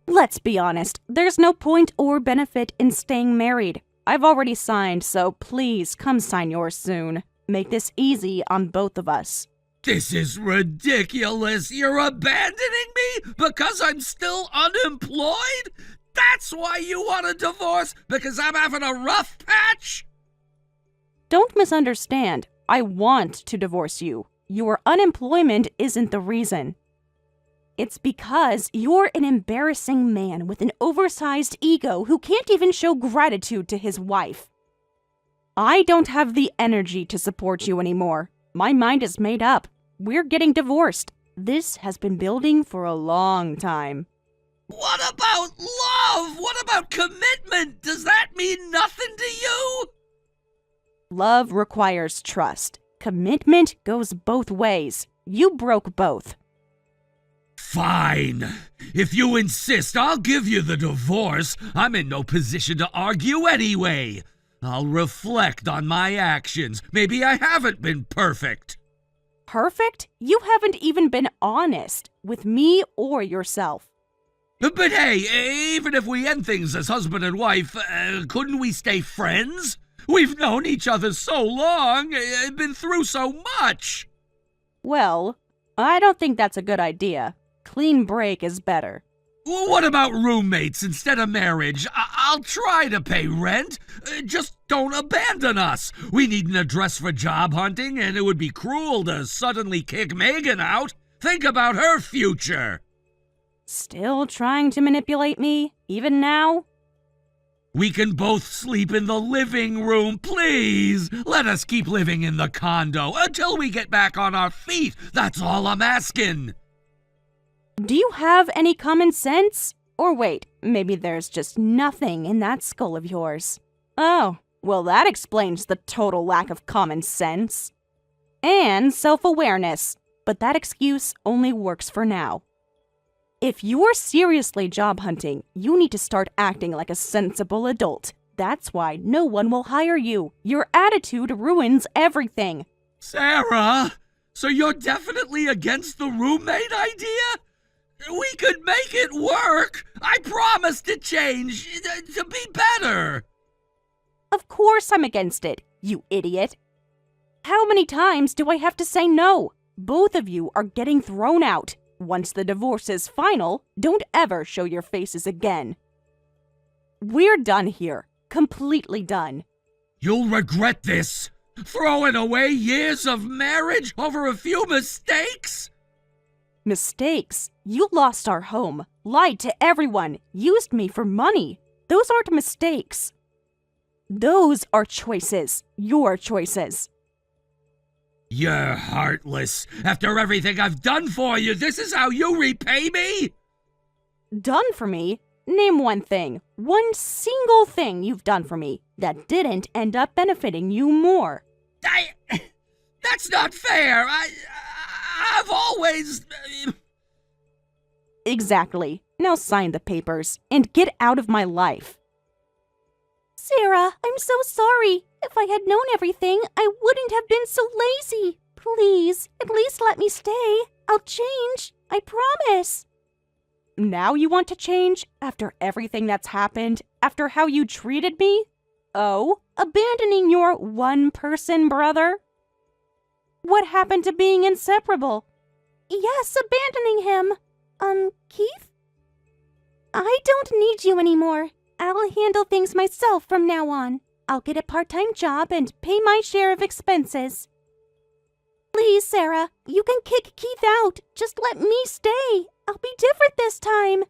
Let's be honest, there's no point or benefit in staying married. I've already signed, so please come sign yours soon. Make this easy on both of us. This is ridiculous. You're abandoning me because I'm still unemployed? That's why you want a divorce? Because I'm having a rough patch? Don't misunderstand. I want to divorce you. Your unemployment isn't the reason. It's because you're an embarrassing man with an oversized ego who can't even show gratitude to his wife. I don't have the energy to support you anymore. My mind is made up. We're getting divorced. This has been building for a long time. What about love? What about commitment? Does that mean nothing to you? Love requires trust. Commitment goes both ways. You broke both. Fine. If you insist, I'll give you the divorce. I'm in no position to argue anyway. I'll reflect on my actions. Maybe I haven't been perfect. Perfect? You haven't even been honest with me or yourself. But hey, even if we end things as husband and wife, couldn't we stay friends? We've known each other so long, been through so much. Well, I don't think that's a good idea. Clean break is better. What about roommates instead of marriage? I'll try to pay rent. Just don't abandon us. We need an address for job hunting, and it would be cruel to suddenly kick Megan out. Think about her future. Still trying to manipulate me, even now? We can both sleep in the living room, please. Let us keep living in the condo until we get back on our feet. That's all I'm asking. Do you have any common sense? Or wait, maybe there's just nothing in that skull of yours. Oh, well that explains the total lack of common sense. And self-awareness. But that excuse only works for now. If you're seriously job hunting, you need to start acting like a sensible adult. That's why no one will hire you. Your attitude ruins everything. Sarah, so you're definitely against the roommate idea? We could make it work. I promise to change, to be better. Of course I'm against it, you idiot. How many times do I have to say no? Both of you are getting thrown out. Once the divorce is final, don't ever show your faces again. We're done here. Completely done. You'll regret this. Throwing away years of marriage over a few mistakes? Mistakes? You lost our home, lied to everyone, used me for money. Those aren't mistakes. Those are choices. Your choices. You're heartless. After everything I've done for you, this is how you repay me? Done for me? Name one thing. One single thing you've done for me that didn't end up benefiting you more. That's not fair. I've always... Exactly. Now sign the papers and get out of my life. Sarah, I'm so sorry. If I had known everything, I wouldn't have been so lazy. Please, at least let me stay. I'll change. I promise. Now you want to change? After everything that's happened? After how you treated me? Oh, abandoning your one-person brother? What happened to being inseparable? Yes, abandoning him. Keith? I don't need you anymore. I'll handle things myself from now on. I'll get a part-time job and pay my share of expenses. Please, Sarah, you can kick Keith out. Just let me stay. I'll be different this time.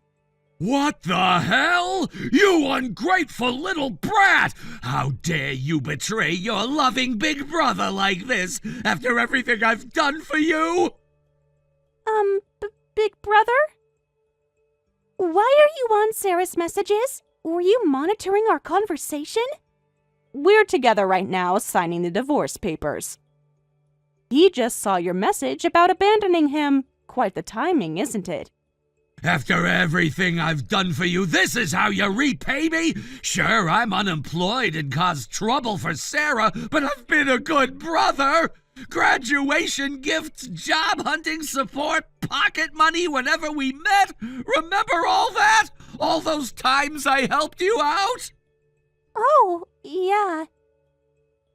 What the hell? You ungrateful little brat! How dare you betray your loving big brother like this after everything I've done for you? Big brother? Why are you on Sarah's messages? Were you monitoring our conversation? We're together right now signing the divorce papers. He just saw your message about abandoning him. Quite the timing, isn't it? After everything I've done for you, this is how you repay me? Sure, I'm unemployed and caused trouble for Sarah, but I've been a good brother. Graduation gifts, job hunting support, pocket money whenever we met. Remember all that? All those times I helped you out? Oh, yeah.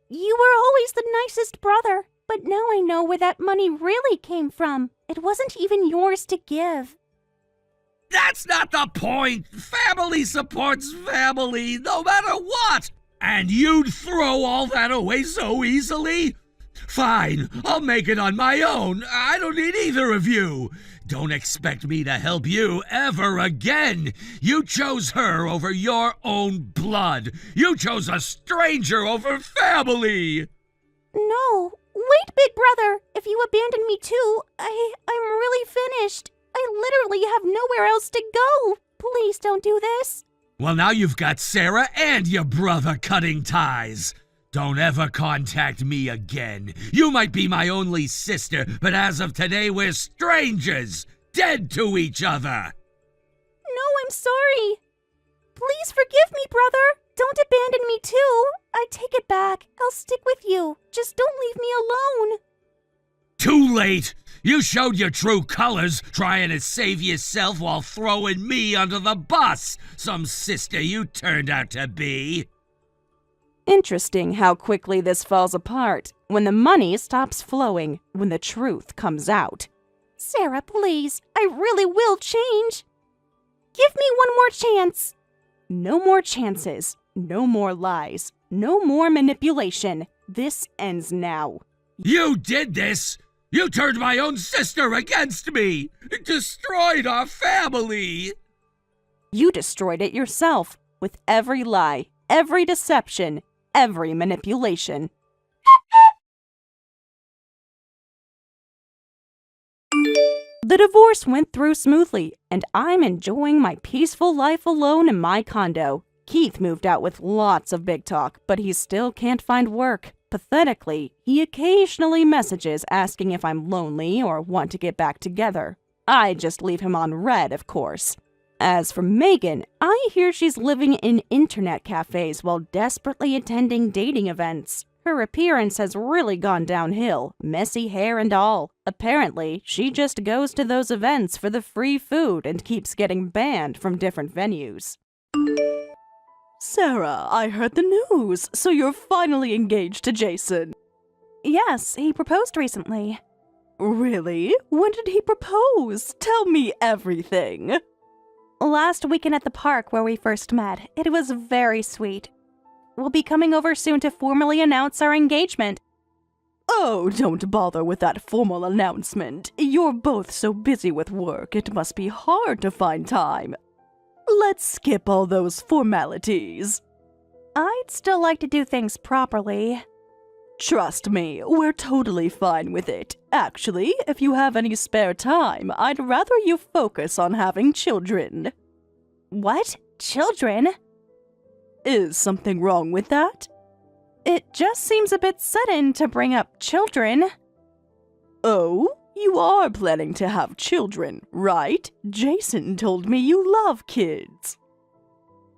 You were always the nicest brother, but now I know where that money really came from. It wasn't even yours to give. That's not the point. Family supports family, no matter what. And you'd throw all that away so easily? Fine, I'll make it on my own. I don't need either of you. Don't expect me to help you ever again. You chose her over your own blood. You chose a stranger over family. No, wait, big brother. If you abandon me too, I'm really finished. I literally have nowhere else to go. Please don't do this. Well, now you've got Sarah and your brother cutting ties. Don't ever contact me again. You might be my only sister, but as of today, we're strangers, dead to each other. No, I'm sorry. Please forgive me, brother. Don't abandon me too. I take it back. I'll stick with you. Just don't leave me alone. Too late. You showed your true colors, trying to save yourself while throwing me under the bus. Some sister you turned out to be. Interesting how quickly this falls apart. When the money stops flowing, when the truth comes out. Sarah, please. I really will change. Give me one more chance. No more chances. No more lies. No more manipulation. This ends now. You did this! You turned my own sister against me! It destroyed our family! You destroyed it yourself, with every lie, every deception, every manipulation. The divorce went through smoothly, and I'm enjoying my peaceful life alone in my condo. Keith moved out with lots of big talk, but he still can't find work. Pathetically, he occasionally messages asking if I'm lonely or want to get back together. I just leave him on red, of course. As for Megan, I hear she's living in internet cafes while desperately attending dating events. Her appearance has really gone downhill, messy hair and all. Apparently, she just goes to those events for the free food and keeps getting banned from different venues. Sarah, I heard the news, so you're finally engaged to Jason. Yes, he proposed recently. Really? When did he propose? Tell me everything. Last weekend at the park where we first met. It was very sweet. We'll be coming over soon to formally announce our engagement. Oh, don't bother with that formal announcement. You're both so busy with work, it must be hard to find time. Let's skip all those formalities. I'd still like to do things properly. Trust me, we're totally fine with it. Actually, if you have any spare time, I'd rather you focus on having children. What? Children? Is something wrong with that? It just seems a bit sudden to bring up children. Oh? You are planning to have children, right? Jason told me you love kids.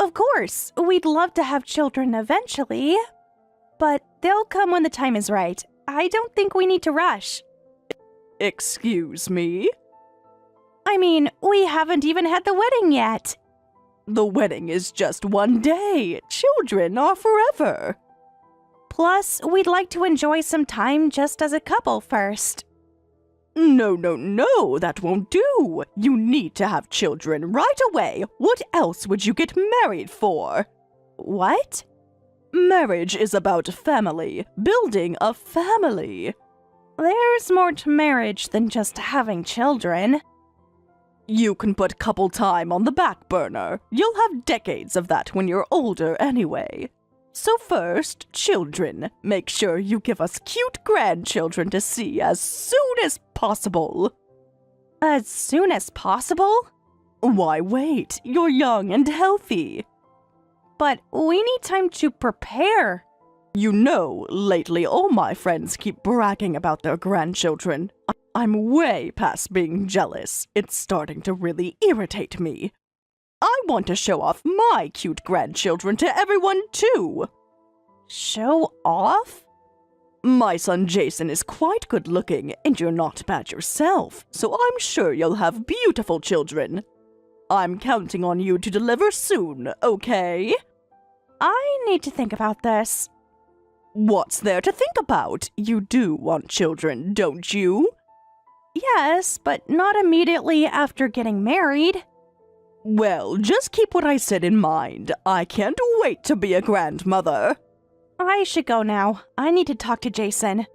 Of course, we'd love to have children eventually. But they'll come when the time is right. I don't think we need to rush. Excuse me? I mean, we haven't even had the wedding yet. The wedding is just one day. Children are forever. Plus, we'd like to enjoy some time just as a couple first. No, no, no, that won't do. You need to have children right away. What else would you get married for? What? Marriage is about family, building a family. There's more to marriage than just having children. You can put couple time on the back burner. You'll have decades of that when you're older anyway. So first, children. Make sure you give us cute grandchildren to see as soon as possible. As soon as possible? Why wait? You're young and healthy. But we need time to prepare. You know, lately all my friends keep bragging about their grandchildren. I'm way past being jealous. It's starting to really irritate me. I want to show off my cute grandchildren to everyone too. Show off? My son Jason is quite good looking, and you're not bad yourself, so I'm sure you'll have beautiful children. I'm counting on you to deliver soon, okay? I need to think about this. What's there to think about? You do want children, don't you? Yes, but not immediately after getting married. Well, just keep what I said in mind. I can't wait to be a grandmother. I should go now. I need to talk to Jason.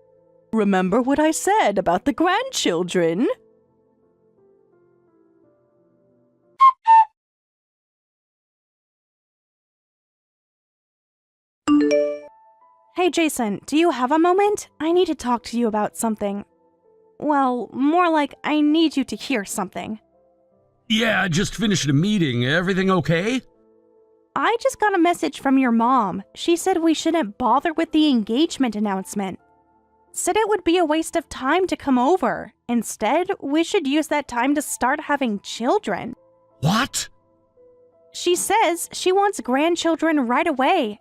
Remember what I said about the grandchildren? Hey Jason, do you have a moment? I need to talk to you about something. Well, more like I need you to hear something. Yeah, I just finished a meeting. Everything okay? I just got a message from your mom. She said we shouldn't bother with the engagement announcement. Said it would be a waste of time to come over. Instead, we should use that time to start having children. What? She says she wants grandchildren right away.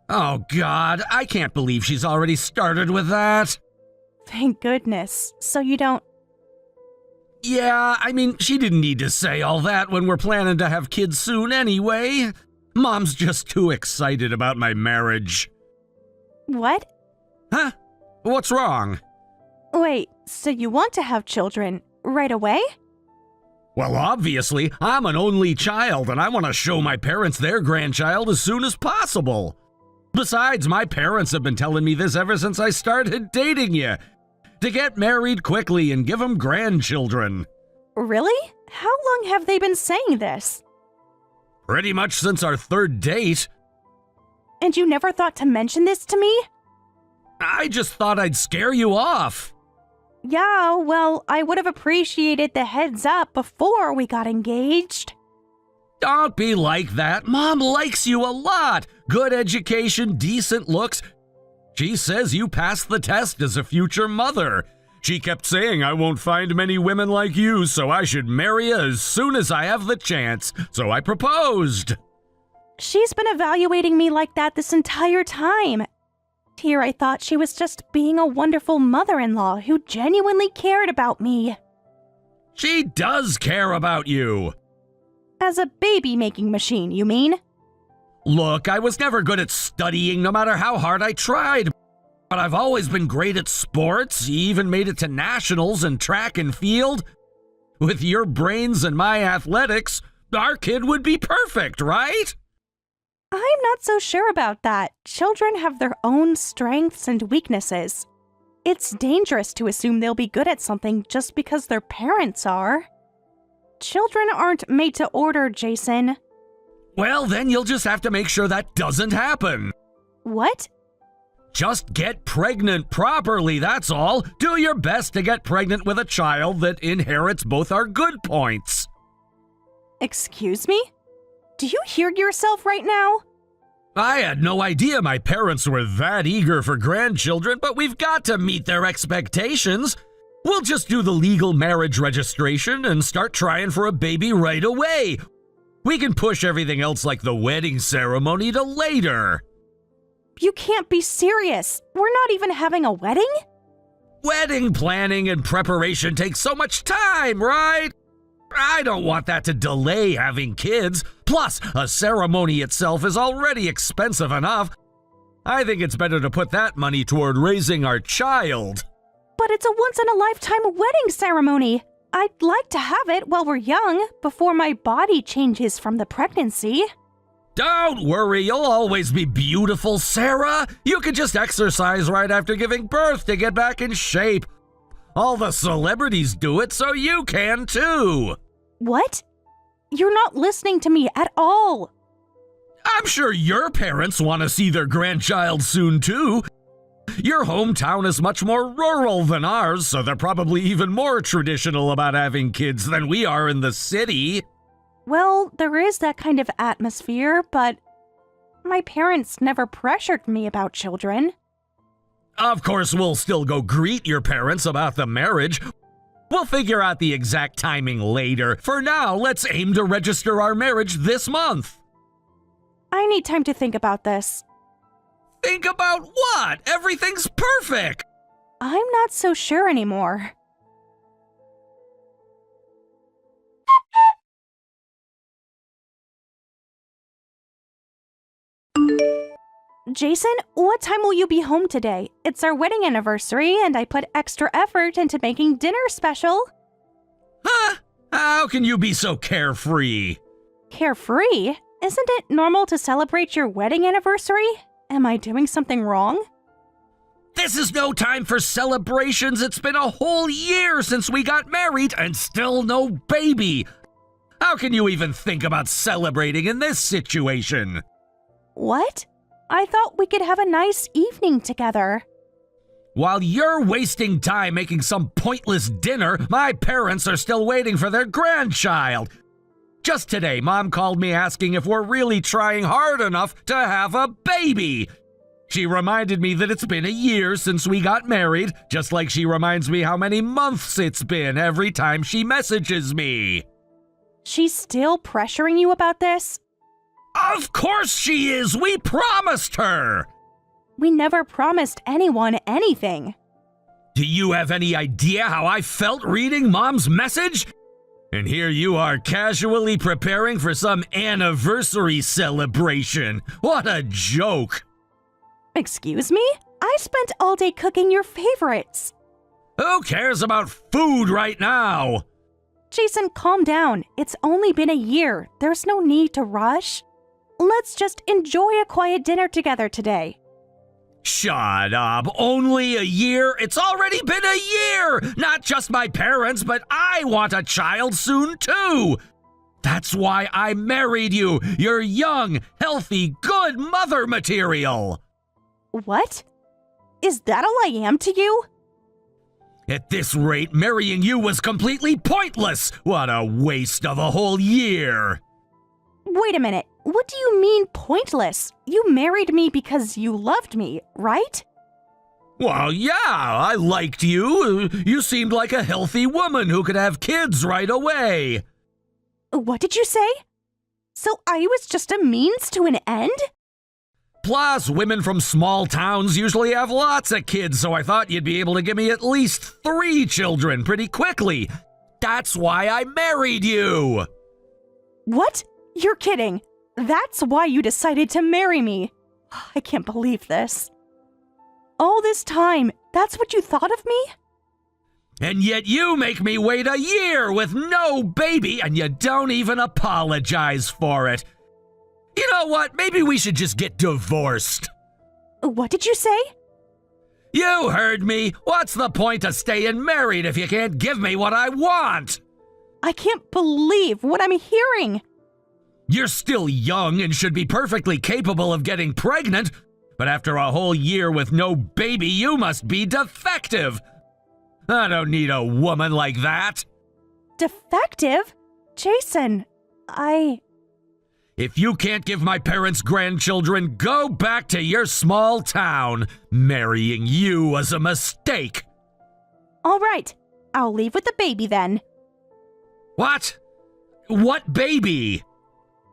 Oh, God, I can't believe she's already started with that. Thank goodness. So you don't... Yeah, I mean, she didn't need to say all that when we're planning to have kids soon anyway. Mom's just too excited about my marriage. What? Huh? What's wrong? Wait, so you want to have children right away? Well, obviously, I'm an only child and I want to show my parents their grandchild as soon as possible. Besides, my parents have been telling me this ever since I started dating you. To get married quickly and give them grandchildren. Really? How long have they been saying this? Pretty much since our third date. And you never thought to mention this to me? I just thought I'd scare you off. Yeah, well, I would have appreciated the heads up before we got engaged. Don't be like that. Mom likes you a lot. Good education, decent looks. She says you passed the test as a future mother. She kept saying I won't find many women like you, so I should marry you as soon as I have the chance. So I proposed. She's been evaluating me like that this entire time. Here I thought she was just being a wonderful mother-in-law who genuinely cared about me. She does care about you. As a baby-making machine, you mean? Look, I was never good at studying no matter how hard I tried. But I've always been great at sports, even made it to nationals in track and field. With your brains and my athletics, our kid would be perfect, right? I'm not so sure about that. Children have their own strengths and weaknesses. It's dangerous to assume they'll be good at something just because their parents are. Children aren't made to order, Jason. Well, then you'll just have to make sure that doesn't happen. What? Just get pregnant properly, that's all. Do your best to get pregnant with a child that inherits both our good points. Excuse me? Do you hear yourself right now? I had no idea my parents were that eager for grandchildren, but we've got to meet their expectations. We'll just do the legal marriage registration and start trying for a baby right away. We can push everything else like the wedding ceremony to later. You can't be serious. We're not even having a wedding? Wedding planning and preparation takes so much time, right? I don't want that to delay having kids. Plus, a ceremony itself is already expensive enough. I think it's better to put that money toward raising our child. But it's a once-in-a-lifetime wedding ceremony. I'd like to have it while we're young, before my body changes from the pregnancy. Don't worry, you'll always be beautiful, Sarah. You can just exercise right after giving birth to get back in shape. All the celebrities do it, so you can too. What? You're not listening to me at all. I'm sure your parents want to see their grandchild soon too. Your hometown is much more rural than ours, so they're probably even more traditional about having kids than we are in the city. Well, there is that kind of atmosphere, but my parents never pressured me about children. Of course, we'll still go greet your parents about the marriage. We'll figure out the exact timing later. For now, let's aim to register our marriage this month. I need time to think about this. Think about what? Everything's perfect! I'm not so sure anymore. Jason, what time will you be home today? It's our wedding anniversary, and I put extra effort into making dinner special. Huh? How can you be so carefree? Carefree? Isn't it normal to celebrate your wedding anniversary? Am I doing something wrong? This is no time for celebrations. It's been a whole year since we got married and still no baby. How can you even think about celebrating in this situation? What? I thought we could have a nice evening together. While you're wasting time making some pointless dinner, my parents are still waiting for their grandchild. Just today, Mom called me asking if we're really trying hard enough to have a baby. She reminded me that it's been a year since we got married, just like she reminds me how many months it's been every time she messages me. She's still pressuring you about this? Of course she is! We promised her! We never promised anyone anything. Do you have any idea how I felt reading Mom's message? And here you are casually preparing for some anniversary celebration. What a joke! Excuse me? I spent all day cooking your favorites. Who cares about food right now? Jason, calm down. It's only been a year. There's no need to rush. Let's just enjoy a quiet dinner together today. Shut up. Only a year? It's already been a year! Not just my parents, but I want a child soon too! That's why I married you. You're young, healthy, good mother material. What? Is that all I am to you? At this rate, marrying you was completely pointless. What a waste of a whole year. Wait a minute. What do you mean pointless? You married me because you loved me, right? Well, yeah, I liked you. You seemed like a healthy woman who could have kids right away. What did you say? So I was just a means to an end? Plus, women from small towns usually have lots of kids, so I thought you'd be able to give me at least 3 children pretty quickly. That's why I married you. What? You're kidding. That's why you decided to marry me. I can't believe this. All this time, that's what you thought of me? And yet you make me wait a year with no baby, and you don't even apologize for it. You know what? Maybe we should just get divorced. What did you say? You heard me. What's the point of staying married if you can't give me what I want? I can't believe what I'm hearing. You're still young and should be perfectly capable of getting pregnant, but after a whole year with no baby, you must be defective. I don't need a woman like that. Defective? Jason, If you can't give my parents grandchildren, go back to your small town. Marrying you was a mistake. All right, I'll leave with the baby then. What? What baby?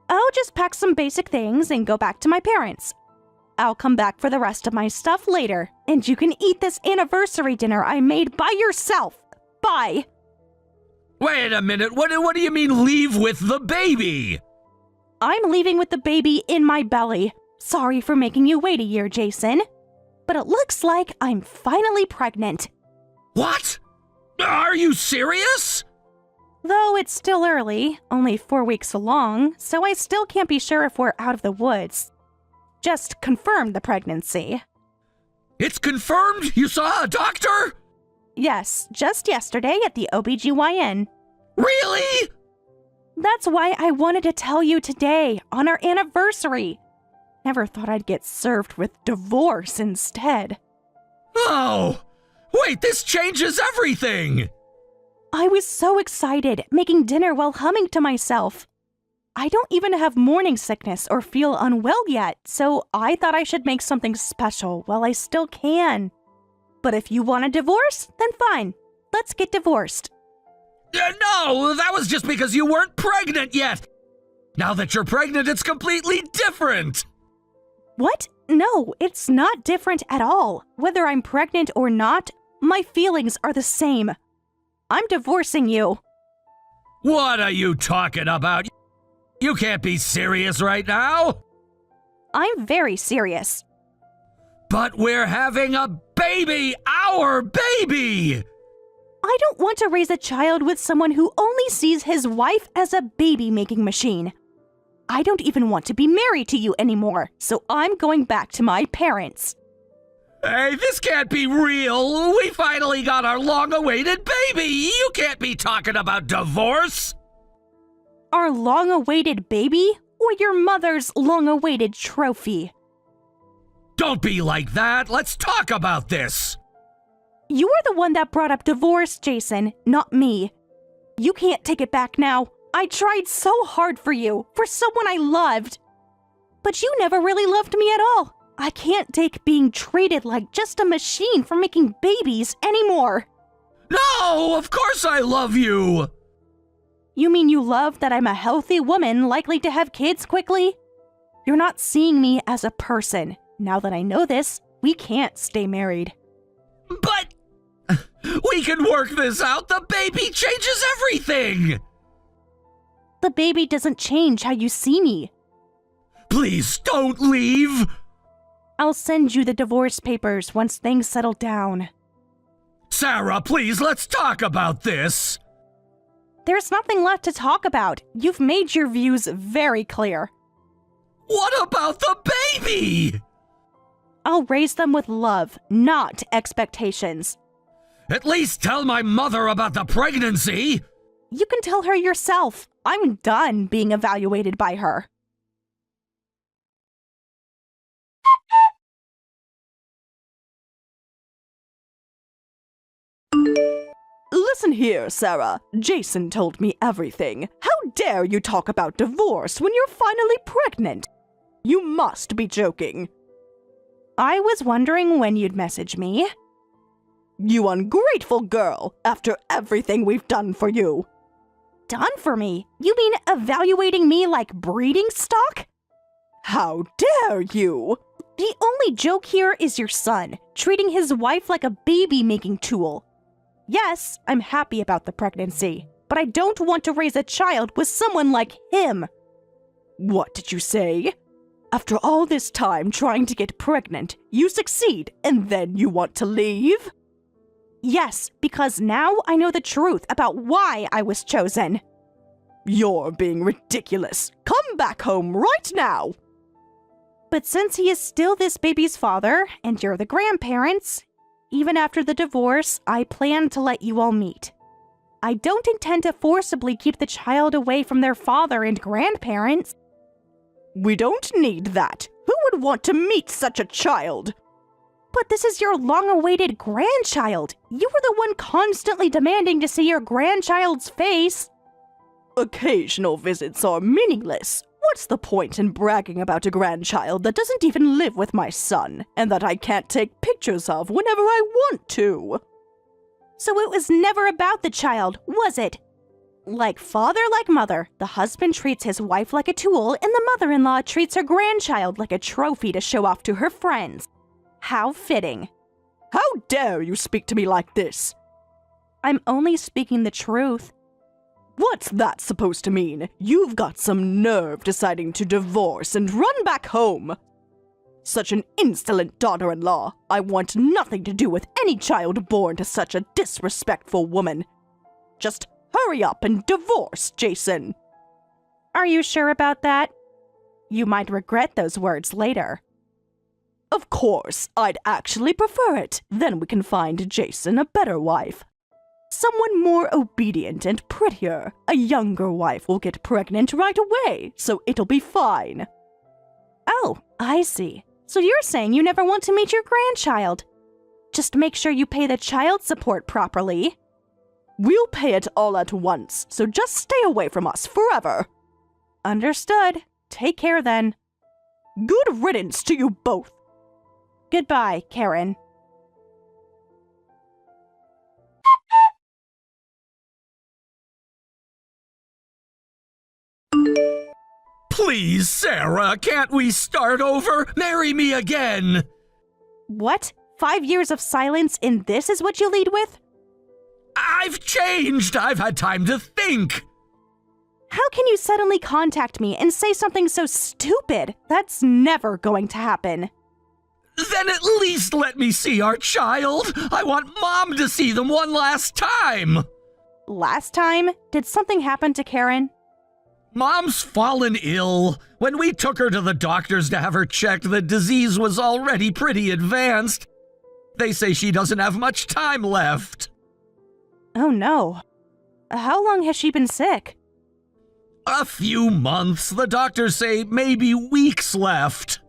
I'll just pack some basic things and go back to my parents. I'll come back for the rest of my stuff later, and you can eat this anniversary dinner I made by yourself. Bye. Wait a minute, what do you mean leave with the baby? I'm leaving with the baby in my belly. Sorry for making you wait a year, Jason. But it looks like I'm finally pregnant. What? Are you serious? Though it's still early, only 4 weeks along, so I still can't be sure if we're out of the woods. Just confirmed the pregnancy. It's confirmed? You saw a doctor? Yes, just yesterday at the OBGYN. Really? That's why I wanted to tell you today, on our anniversary. Never thought I'd get served with divorce instead. Oh! Wait, this changes everything! I was so excited, making dinner while humming to myself. I don't even have morning sickness or feel unwell yet, so I thought I should make something special while I still can. But if you want a divorce, then fine. Let's get divorced. No, that was just because you weren't pregnant yet! Now that you're pregnant, it's completely different! What? No, it's not different at all. Whether I'm pregnant or not, my feelings are the same. I'm divorcing you. What are you talking about? You can't be serious right now! I'm very serious. But we're having a baby! Our baby! I don't want to raise a child with someone who only sees his wife as a baby-making machine. I don't even want to be married to you anymore, so I'm going back to my parents. Hey, this can't be real! We finally got our long-awaited baby! You can't be talking about divorce! Our long-awaited baby, or your mother's long-awaited trophy? Don't be like that! Let's talk about this! You are the one that brought up divorce, Jason, not me. You can't take it back now. I tried so hard for you, for someone I loved. But you never really loved me at all. I can't take being treated like just a machine for making babies anymore. No, of course I love you! You mean you love that I'm a healthy woman likely to have kids quickly? You're not seeing me as a person. Now that I know this, we can't stay married. But we can work this out! The baby changes everything! The baby doesn't change how you see me. Please don't leave! I'll send you the divorce papers once things settle down. Sarah, please, let's talk about this! There's nothing left to talk about. You've made your views very clear. What about the baby? I'll raise them with love, not expectations. At least tell my mother about the pregnancy! You can tell her yourself. I'm done being evaluated by her. Listen here, Sarah. Jason told me everything. How dare you talk about divorce when you're finally pregnant? You must be joking. I was wondering when you'd message me. You ungrateful girl, after everything we've done for you. Done for me? You mean evaluating me like breeding stock? How dare you? The only joke here is your son, treating his wife like a baby-making tool. Yes, I'm happy about the pregnancy, but I don't want to raise a child with someone like him. What did you say? After all this time trying to get pregnant, you succeed, and then you want to leave? Yes, because now I know the truth about why I was chosen. You're being ridiculous. Come back home right now. But since he is still this baby's father, and you're the grandparents, even after the divorce, I plan to let you all meet. I don't intend to forcibly keep the child away from their father and grandparents. We don't need that. Who would want to meet such a child? But this is your long-awaited grandchild. You were the one constantly demanding to see your grandchild's face. Occasional visits are meaningless. What's the point in bragging about a grandchild that doesn't even live with my son, and that I can't take pictures of whenever I want to? So it was never about the child, was it? Like father, like mother, the husband treats his wife like a tool, and the mother-in-law treats her grandchild like a trophy to show off to her friends. How fitting. How dare you speak to me like this? I'm only speaking the truth. What's that supposed to mean? You've got some nerve deciding to divorce and run back home. Such an insolent daughter-in-law. I want nothing to do with any child born to such a disrespectful woman. Just hurry up and divorce Jason. Are you sure about that? You might regret those words later. Of course, I'd actually prefer it. Then we can find Jason a better wife. Someone more obedient and prettier. A younger wife will get pregnant right away, so it'll be fine. Oh, I see. So you're saying you never want to meet your grandchild. Just make sure you pay the child support properly. We'll pay it all at once, so just stay away from us forever. Understood. Take care then. Good riddance to you both. Goodbye, Karen. Please, Sarah, can't we start over? Marry me again! What? 5 years of silence and this is what you lead with? I've changed! I've had time to think! How can you suddenly contact me and say something so stupid? That's never going to happen. Then at least let me see our child! I want Mom to see them one last time! Last time? Did something happen to Karen? Mom's fallen ill. When we took her to the doctors to have her checked, the disease was already pretty advanced. They say she doesn't have much time left. Oh no. How long has she been sick? A few months. The doctors say maybe weeks left.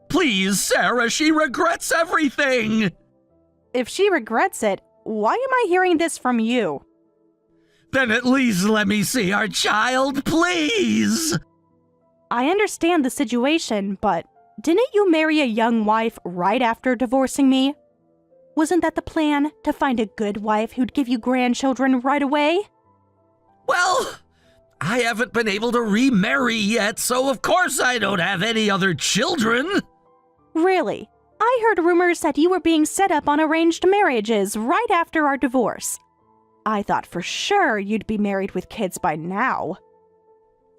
Please, Sarah, she regrets everything. If she regrets it, why am I hearing this from you? Then at least let me see our child, please! I understand the situation, but didn't you marry a young wife right after divorcing me? Wasn't that the plan, to find a good wife who'd give you grandchildren right away? Well, I haven't been able to remarry yet, so of course I don't have any other children. Really? I heard rumors that you were being set up on arranged marriages right after our divorce. I thought for sure you'd be married with kids by now.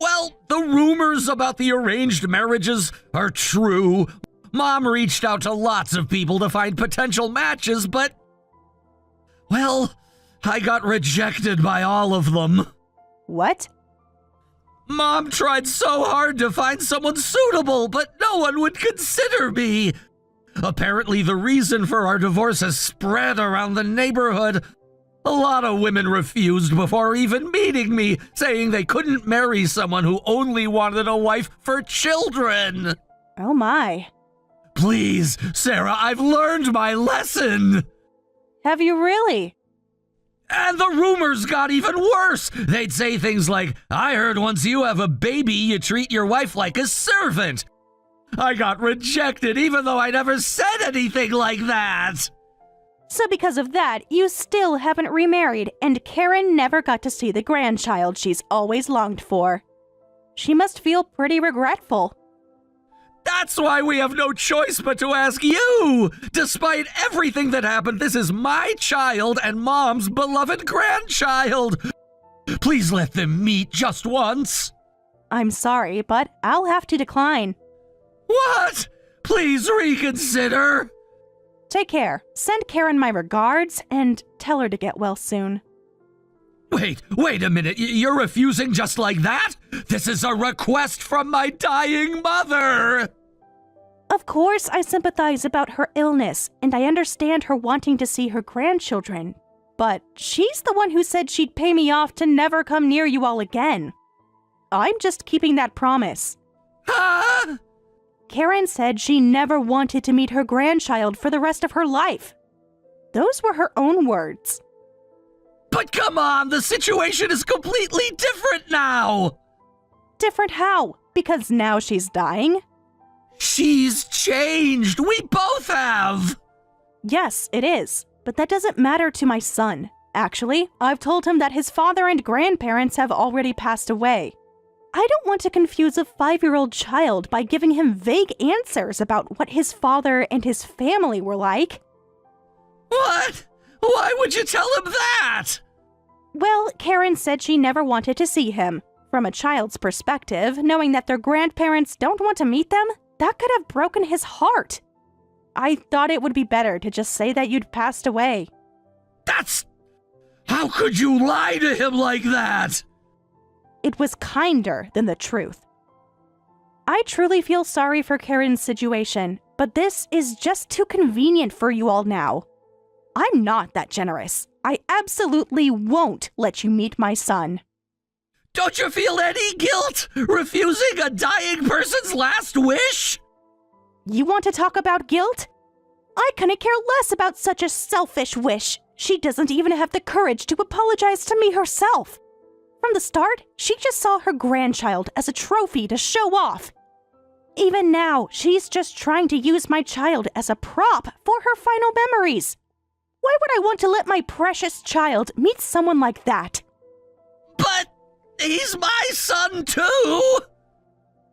Well, the rumors about the arranged marriages are true. Mom reached out to lots of people to find potential matches, but... well, I got rejected by all of them. What? Mom tried so hard to find someone suitable, but no one would consider me. Apparently, the reason for our divorce has spread around the neighborhood. A lot of women refused before even meeting me, saying they couldn't marry someone who only wanted a wife for children. Oh my. Please, Sarah, I've learned my lesson. Have you really? And the rumors got even worse. They'd say things like, I heard once you have a baby, you treat your wife like a servant. I got rejected even though I never said anything like that. So because of that, you still haven't remarried, and Karen never got to see the grandchild she's always longed for. She must feel pretty regretful. That's why we have no choice but to ask you! Despite everything that happened, this is my child and Mom's beloved grandchild! Please let them meet just once! I'm sorry, but I'll have to decline. What? Please reconsider! Take care. Send Karen my regards and tell her to get well soon. Wait a minute. You're refusing just like that? This is a request from my dying mother! Of course, I sympathize about her illness, and I understand her wanting to see her grandchildren. But she's the one who said she'd pay me off to never come near you all again. I'm just keeping that promise. Huh? Karen said she never wanted to meet her grandchild for the rest of her life. Those were her own words. But come on, the situation is completely different now! Different how? Because now she's dying? She's changed! We both have! Yes, it is. But that doesn't matter to my son. Actually, I've told him that his father and grandparents have already passed away. I don't want to confuse a 5-year-old child by giving him vague answers about what his father and his family were like. What? Why would you tell him that? Well, Karen said she never wanted to see him. From a child's perspective, knowing that their grandparents don't want to meet them, That could have broken his heart. I thought it would be better to just say that you'd passed away. How could you lie to him like that? It was kinder than the truth. I truly feel sorry for Karen's situation, but this is just too convenient for you all now. I'm not that generous. I absolutely won't let you meet my son. Don't you feel any guilt refusing a dying person's last wish? You want to talk about guilt? I couldn't care less about such a selfish wish. She doesn't even have the courage to apologize to me herself. From the start, she just saw her grandchild as a trophy to show off. Even now, she's just trying to use my child as a prop for her final memories. Why would I want to let my precious child meet someone like that? But he's my son too!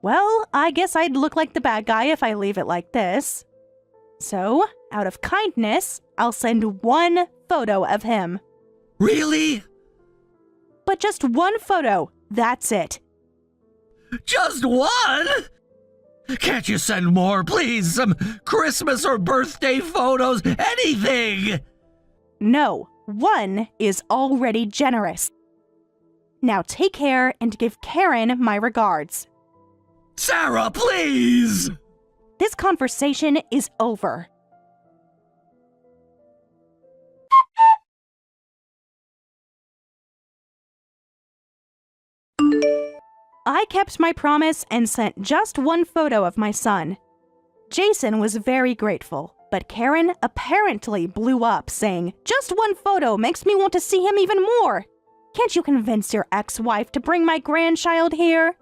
Well, I guess I'd look like the bad guy if I leave it like this. So, out of kindness, I'll send one photo of him. Really? But just one photo, that's it. Just one? Can't you send more, please? Some Christmas or birthday photos, anything! No, one is already generous. Now take care and give Karen my regards. Sarah, please! This conversation is over. I kept my promise and sent just one photo of my son. Jason was very grateful, but Karen apparently blew up, saying, "Just one photo makes me want to see him even more. Can't you convince your ex-wife to bring my grandchild here?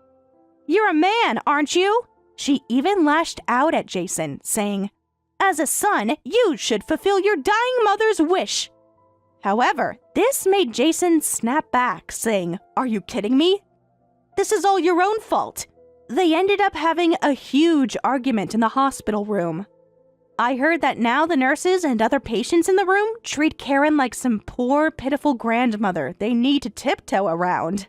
You're a man, aren't you?" She even lashed out at Jason, saying, "As a son, you should fulfill your dying mother's wish." However, this made Jason snap back, saying, "Are you kidding me? This is all your own fault." They ended up having a huge argument in the hospital room. I heard that now the nurses and other patients in the room treat Karen like some poor, pitiful grandmother they need to tiptoe around.